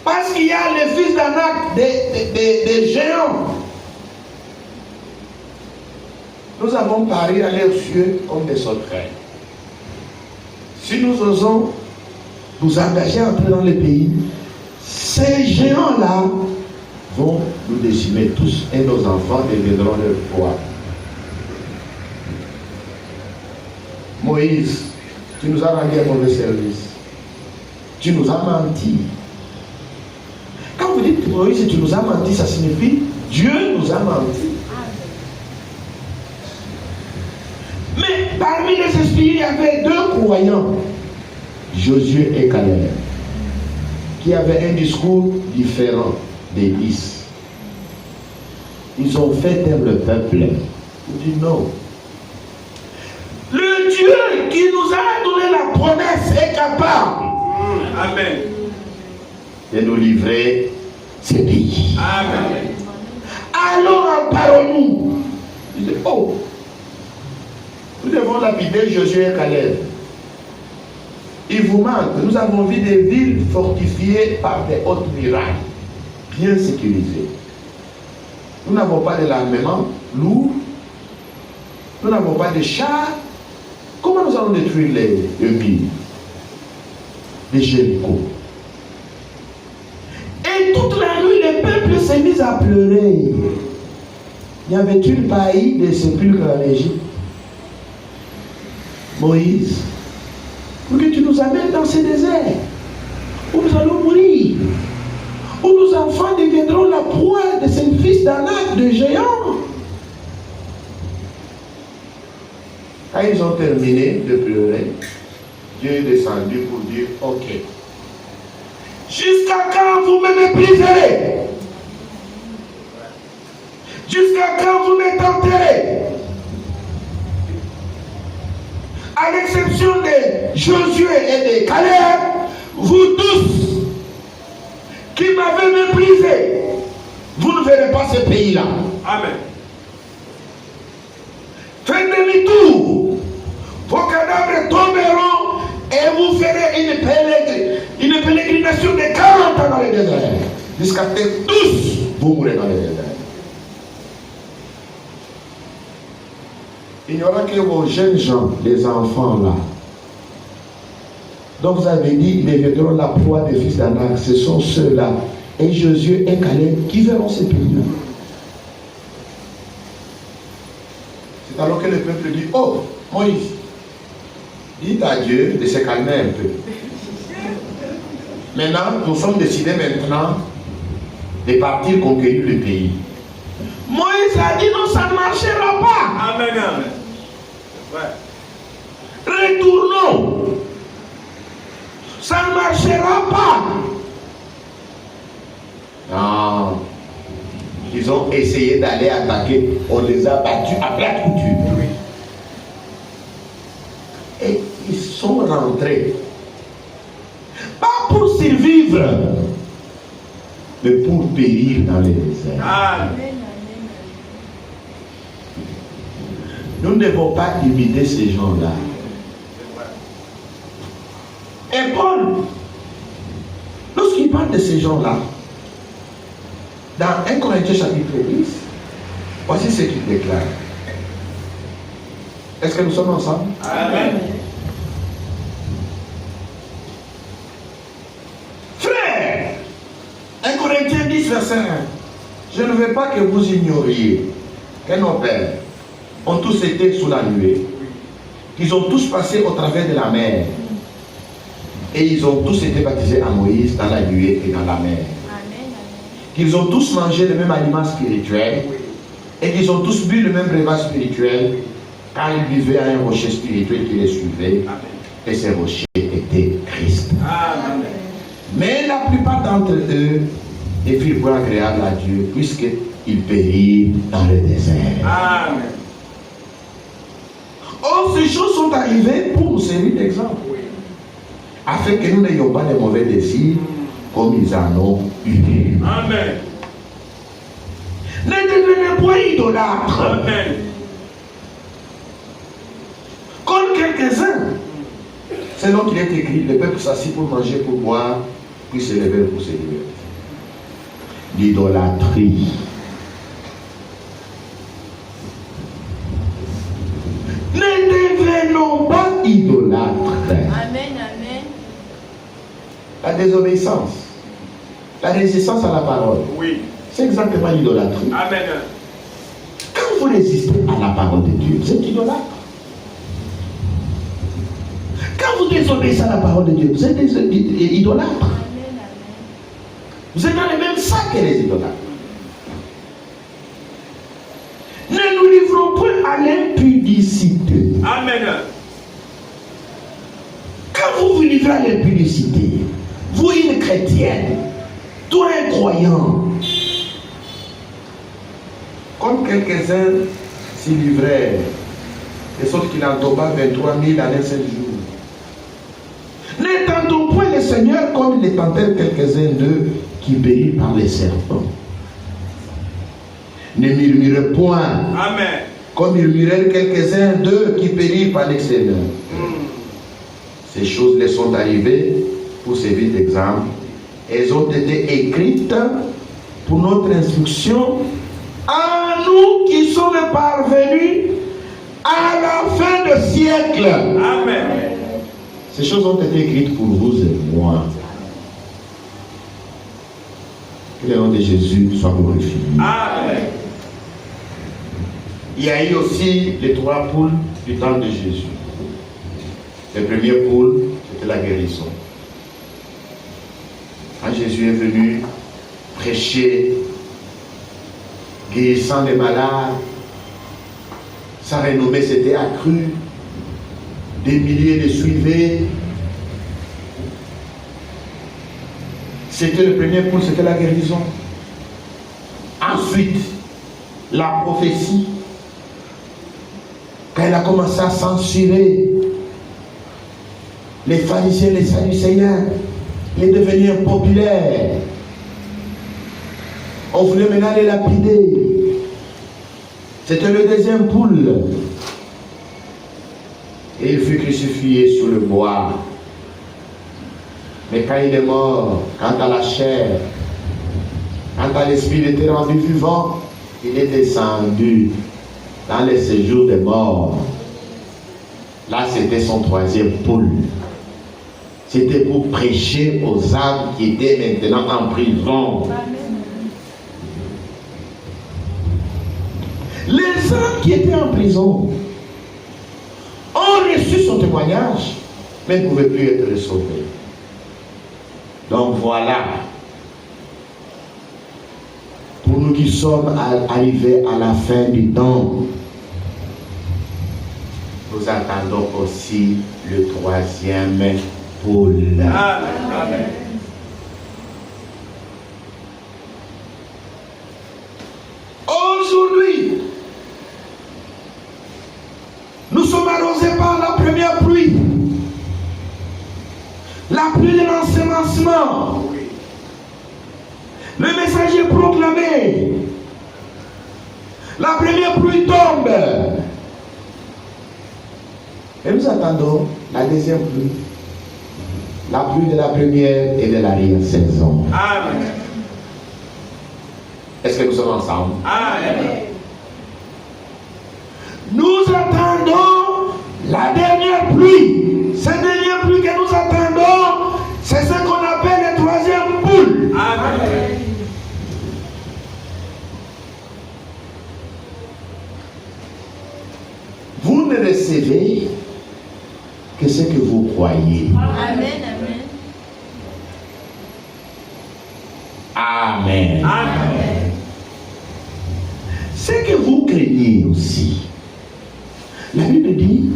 Speaker 1: Parce qu'il y a les fils d'Anak, des géants. Nous avons paru à leurs yeux comme des sauterelles. Si nous osons nous engager à entrer dans les pays, ces géants-là vont nous décimer tous et nos enfants deviendront leur proie. Moïse, tu nous as rendu un mauvais service. Tu nous as menti. Quand vous dites Moïse, tu nous as menti, ça signifie Dieu nous a menti. Mais parmi les esprits, il y avait deux croyants, Josué et Caleb, qui avaient un discours différent des 10. Ils ont fait taire le peuple. Ils disent non. Le Dieu qui nous a donné la promesse est capable.
Speaker 2: Amen.
Speaker 1: De nous livrer ces pays.
Speaker 2: Amen.
Speaker 1: Alors emparons-nous. Ils disent, oh, nous devons lapider Josué et Caleb. Il vous manque. Nous avons vu des villes fortifiées par des hautes murailles, bien sécurisées. Nous n'avons pas de l'armement lourd. Nous n'avons pas de chars. Comment nous allons détruire les villes, les Jéricho? Et toute la nuit, le peuple s'est mis à pleurer. Y avait-il pas eu des sépulcres en Égypte? Moïse, pour que tu nous amènes dans ce désert où nous allons mourir, où nos enfants deviendront la proie de ces fils d'Anak, de géants. Quand ils ont terminé de pleurer, Dieu est descendu pour dire, ok, jusqu'à quand vous me mépriserez? Jusqu'à quand vous me tenterez? À l'exception de Josué et de Caleb, vous tous qui m'avez méprisé, vous ne verrez pas ce pays-là.
Speaker 2: Amen.
Speaker 1: Faites demi-tour. Vos cadavres tomberont et vous ferez une pélégrination de 40 ans dans le désert. Jusqu'à ce que tous vous mourrez dans le désert. Il n'y aura que vos jeunes gens, les enfants là. Donc vous avez dit, ils deviendront la proie des fils d'Anak. Ce sont ceux-là. Et Josué et Caleb qui verront ces pays-là. C'est alors que le peuple dit, oh, Moïse, dites à Dieu de se calmer un peu. Maintenant, nous sommes décidés maintenant de partir conquérir le pays. Moïse a dit, non, ça ne marchera pas.
Speaker 2: Amen. Amen. Ouais.
Speaker 1: Retournons. Ça ne marchera pas. Non. Ils ont essayé d'aller attaquer. On les a battus à plat couture. Et ils sont rentrés. Pas pour survivre, mais pour périr dans les déserts.
Speaker 2: Amen.
Speaker 1: Nous ne devons pas imiter ces gens-là. Et Paul, lorsqu'il parle de ces gens-là, dans 1 Corinthiens chapitre 10, voici ce qu'il déclare. Est-ce que nous sommes ensemble?
Speaker 2: Amen.
Speaker 1: Frères, 1 Corinthiens 10, verset 1. Je ne veux pas que vous ignoriez que nos pères ont tous été sous la nuée, qu'ils ont tous passé au travers de la mer, et ils ont tous été baptisés à Moïse dans la nuée et dans la mer. Qu'ils ont tous mangé le même aliment spirituel, et qu'ils ont tous bu le même breuvage spirituel, car ils vivaient à un rocher spirituel qui les suivait, et ce rocher était Christ. Mais la plupart d'entre eux ne furent pas agréables à Dieu, puisque ils périrent dans le désert.
Speaker 2: Amen.
Speaker 5: Or, ces choses sont arrivées pour nous servir d'exemple. Afin que nous n'ayons pas de mauvais désirs comme ils en ont eu.
Speaker 2: Amen.
Speaker 5: Ne devenez point idolâtres.
Speaker 2: Amen.
Speaker 5: Comme quelques-uns. C'est donc qu'il est écrit, le peuple s'assit pour manger, pour boire, puis se lever pour se lever.
Speaker 1: L'idolâtrie.
Speaker 5: Ne devenons pas idolâtres.
Speaker 3: Amen, amen.
Speaker 1: La désobéissance, la résistance à la parole,
Speaker 2: Oui.
Speaker 1: c'est exactement l'idolâtrie.
Speaker 2: Amen.
Speaker 1: Quand vous résistez à la parole de Dieu, vous êtes idolâtre. Quand vous désobéissez à la parole de Dieu, vous êtes idolâtre.
Speaker 3: Amen, amen.
Speaker 1: Vous êtes dans les mêmes sacs que les idolâtres.
Speaker 5: Ne nous livrons point à l'impudicité.
Speaker 2: Amen.
Speaker 5: Quand vous vous livrez à l'impudicité, vous une chrétienne, toi un croyant, comme quelques-uns s'y livraient, et sorte qu'il en tomba 23 000 en un seul jour. Ne tentons point le Seigneur comme les tentèrent quelques-uns d'eux qui périrent par les serpents. Ne murmurez point
Speaker 2: Amen.
Speaker 5: comme murmurèrent quelques-uns d'eux qui périrent par l'extérieur. Ces choses les sont arrivées pour servir d'exemple. Elles ont été écrites pour notre instruction à nous qui sommes parvenus à la fin du siècle.
Speaker 2: Amen.
Speaker 1: Ces choses ont été écrites pour vous et moi. Que le nom de Jésus soit glorifié.
Speaker 2: Amen.
Speaker 1: Il y a eu aussi les 3 poules du temps de Jésus. Le premier poule, c'était la guérison. Quand Jésus est venu prêcher, guérissant les malades, sa renommée s'était accrue. Des milliers le suivaient. C'était le premier poule, c'était la guérison. Ensuite, la prophétie. Quand elle a commencé à censurer les pharisiens, les sadducéens, il est devenu impopulaire. On voulait maintenant les lapider. C'était le deuxième poule. Et il fut crucifié sur le bois. Mais quand il est mort, quant à la chair, quant à l'esprit, il était rendu vivant, il est descendu dans les séjours des morts. Là, c'était son troisième poule. C'était pour prêcher aux âmes qui étaient maintenant en prison. Les âmes qui étaient en prison ont reçu son témoignage, mais ne pouvaient plus être sauvés. Donc voilà. Pour nous qui sommes arrivés à la fin du temps, nous attendons aussi le troisième poule.
Speaker 2: Amen.
Speaker 5: Aujourd'hui, nous sommes arrosés par la première pluie. La pluie de l'ensemencement. Le message est proclamé. La première pluie tombe. Et nous attendons la deuxième pluie. La pluie de la première et de l'arrière-saison.
Speaker 2: Amen.
Speaker 1: Est-ce que nous sommes ensemble?
Speaker 2: Amen.
Speaker 5: Nous attendons la dernière pluie. Cette dernière pluie que nous attendons, c'est ce qu'on appelle le troisième poule.
Speaker 2: Amen.
Speaker 1: Vous ne recevez que ce que vous croyez.
Speaker 3: Amen, amen.
Speaker 1: Amen.
Speaker 2: Amen.
Speaker 1: Ce que vous craignez aussi. La Bible dit,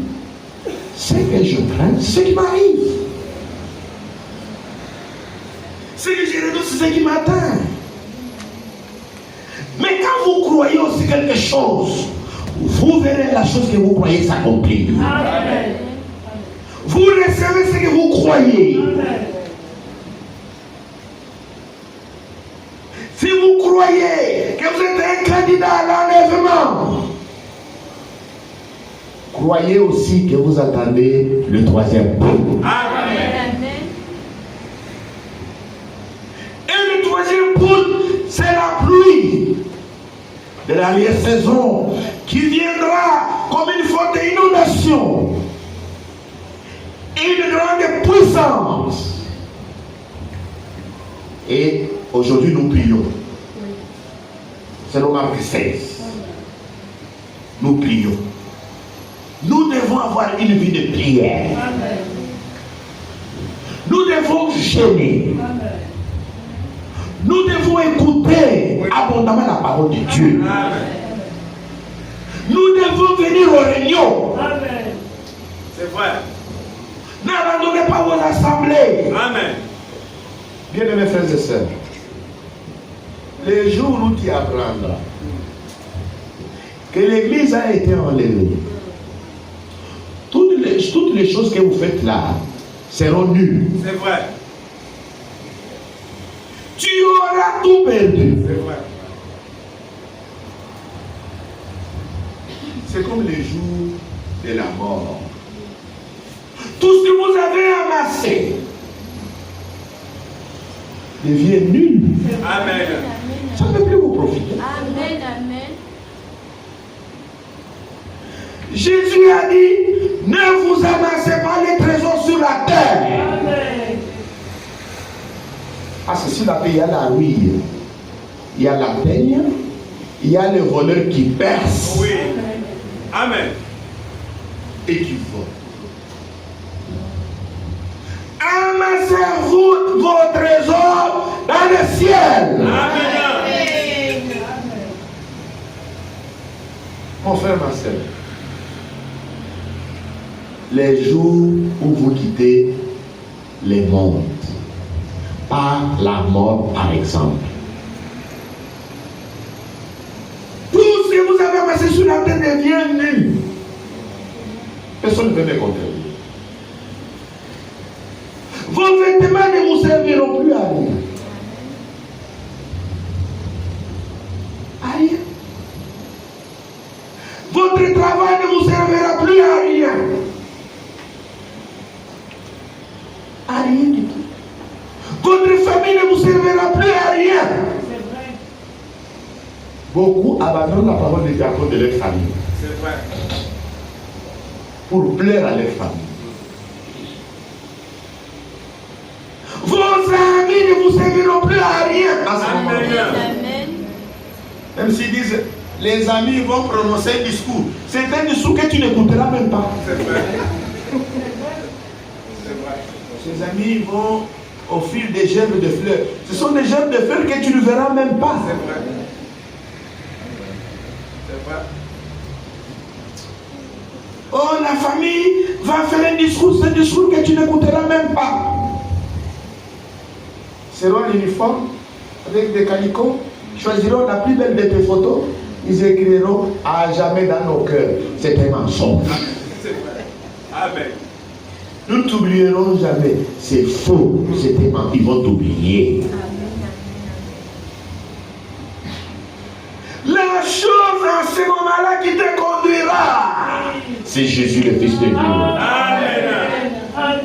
Speaker 1: ce que je crains, c'est ce qui m'arrive.
Speaker 5: Ce que je redoute, c'est ce qui m'atteint. Mais quand quelque chose, vous verrez la chose que vous croyez s'accomplir.
Speaker 4: Amen.
Speaker 5: Vous recevez ce que vous croyez.
Speaker 4: Amen.
Speaker 5: Si vous croyez que vous êtes un candidat à l'enlèvement, croyez aussi que vous attendez le troisième pot.
Speaker 3: Amen.
Speaker 5: Et le troisième pot, c'est la pluie de l'arrière-saison qui viendra comme une forte inondation, une grande puissance. Et aujourd'hui, nous prions. C'est le Marc 16. Nous prions. Nous devons avoir une vie de prière.
Speaker 4: Amen.
Speaker 5: Nous devons jeûner.
Speaker 4: Amen.
Speaker 5: Nous devons écouter abondamment la parole de Dieu. Nous devons venir aux réunions.
Speaker 4: Amen.
Speaker 2: C'est vrai.
Speaker 5: N'abandonnez pas vos assemblées.
Speaker 2: Amen.
Speaker 1: Bien-aimés frères et sœurs, les jours où tu apprendras que l'église a été enlevée, toutes les choses que vous faites là seront nulles.
Speaker 2: C'est vrai.
Speaker 5: Tu auras tout perdu.
Speaker 2: C'est vrai.
Speaker 1: C'est comme les jours de la mort.
Speaker 5: Tout ce que vous avez amassé devient nul.
Speaker 2: Amen.
Speaker 5: Ça ne peut plus vous profiter.
Speaker 3: Amen. Amen.
Speaker 5: Jésus a dit, ne vous amassez pas les trésors sur la terre.
Speaker 4: Amen.
Speaker 5: Ah, c'est sur la terre, il y a la rouille, il y a la teigne, il y a le voleur qui perce
Speaker 2: Oui. Amen.
Speaker 5: et qui vole. Amassez-vous vos trésors dans le ciel.
Speaker 2: Amen.
Speaker 1: Mon frère, ma soeur,
Speaker 5: Les jours où vous quittez les mondes, pas la mort par exemple. Tout ce que vous avez amassé sur la terre devient nul.
Speaker 1: personne ne peut me contredire.
Speaker 5: Vos vêtements ne vous serviront plus à rien. À rien. Votre travail ne vous servira plus à rien. À rien du tout. Votre famille ne vous servira plus à rien.
Speaker 4: C'est vrai.
Speaker 1: Beaucoup abandonnent la parole de Dieu à cause de leur famille,
Speaker 2: C'est vrai.
Speaker 1: pour plaire à leur famille.
Speaker 5: Vos amis ne vous serviront plus à rien.
Speaker 1: À ce moment,
Speaker 2: Amen.
Speaker 3: Amen.
Speaker 1: même s'ils disent, les amis vont prononcer un discours, c'est un discours que tu n'écouteras même pas.
Speaker 2: C'est vrai. C'est vrai.
Speaker 5: Ces amis vont offrir des gerbes de fleurs. Ce sont des gerbes de fleurs que tu ne verras même pas.
Speaker 2: C'est vrai. C'est vrai.
Speaker 5: Oh, la famille va faire un discours, ce discours que tu n'écouteras même pas.
Speaker 1: Seront en uniforme, avec des calicots, choisiront la plus belle de tes photos, ils écriront à jamais dans nos cœurs.
Speaker 5: C'est un mensonge.
Speaker 2: C'est vrai. Amen.
Speaker 5: Nous ne t'oublierons jamais. C'est faux. C'est un mensonge. Ils vont t'oublier. La chose en ce moment-là qui te conduira, c'est Jésus, le Fils de Dieu.
Speaker 2: Amen.
Speaker 4: Amen.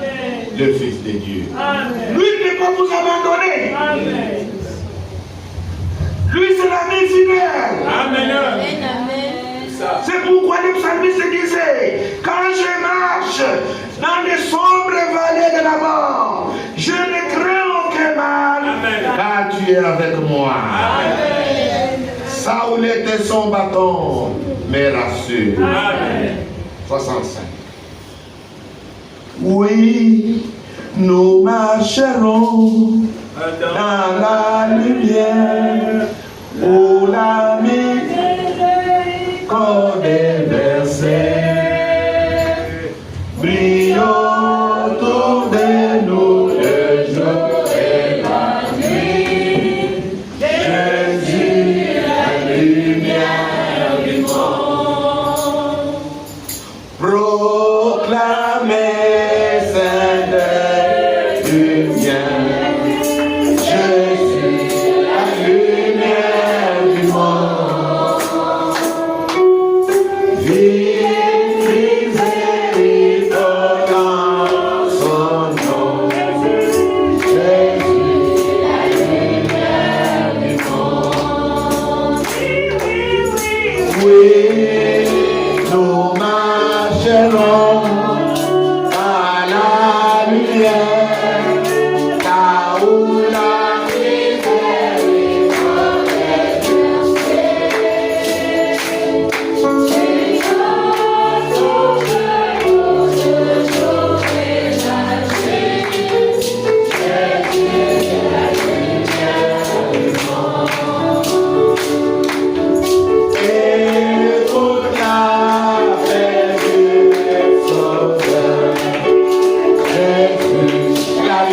Speaker 5: Le Fils de Dieu.
Speaker 4: Amen.
Speaker 5: Lui ne peut pas vous abandonner.
Speaker 4: Amen.
Speaker 5: Lui, c'est l'ami fidèle.
Speaker 2: Amen.
Speaker 3: Amen. Amen.
Speaker 2: Ça.
Speaker 5: C'est pourquoi le psalmiste disait, quand je marche dans les sombres vallées de la mort, je ne crains aucun mal,
Speaker 2: Amen.
Speaker 5: car tu es avec moi.
Speaker 2: Amen.
Speaker 5: Saoul était son bâton, mais rassure.
Speaker 2: Amen.
Speaker 5: 65. Oui, nous marcherons dans la lumière où la miséricorde est versée. Brillons autour de nous le jour et la nuit. Jésus, la lumière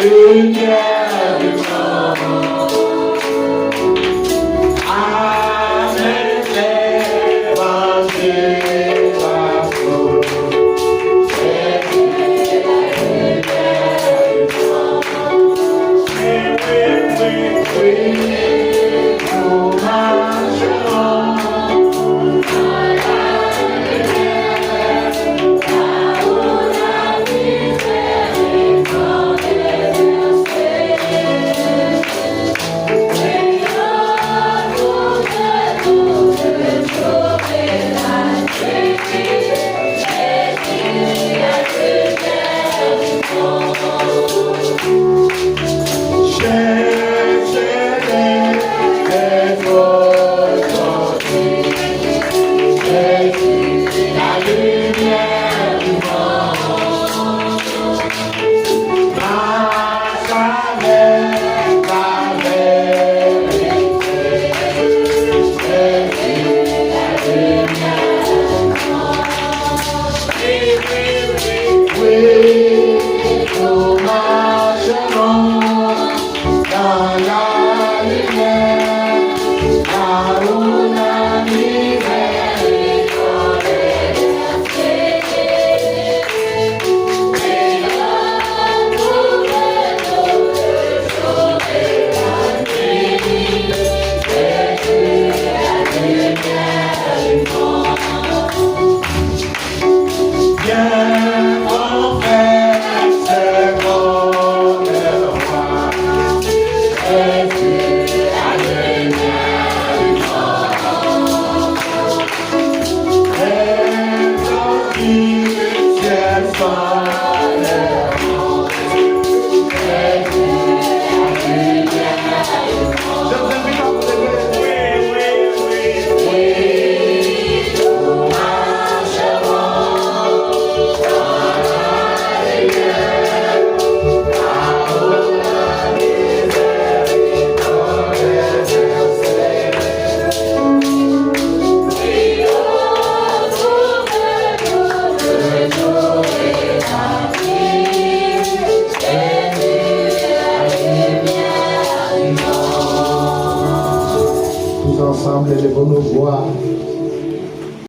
Speaker 1: lumière.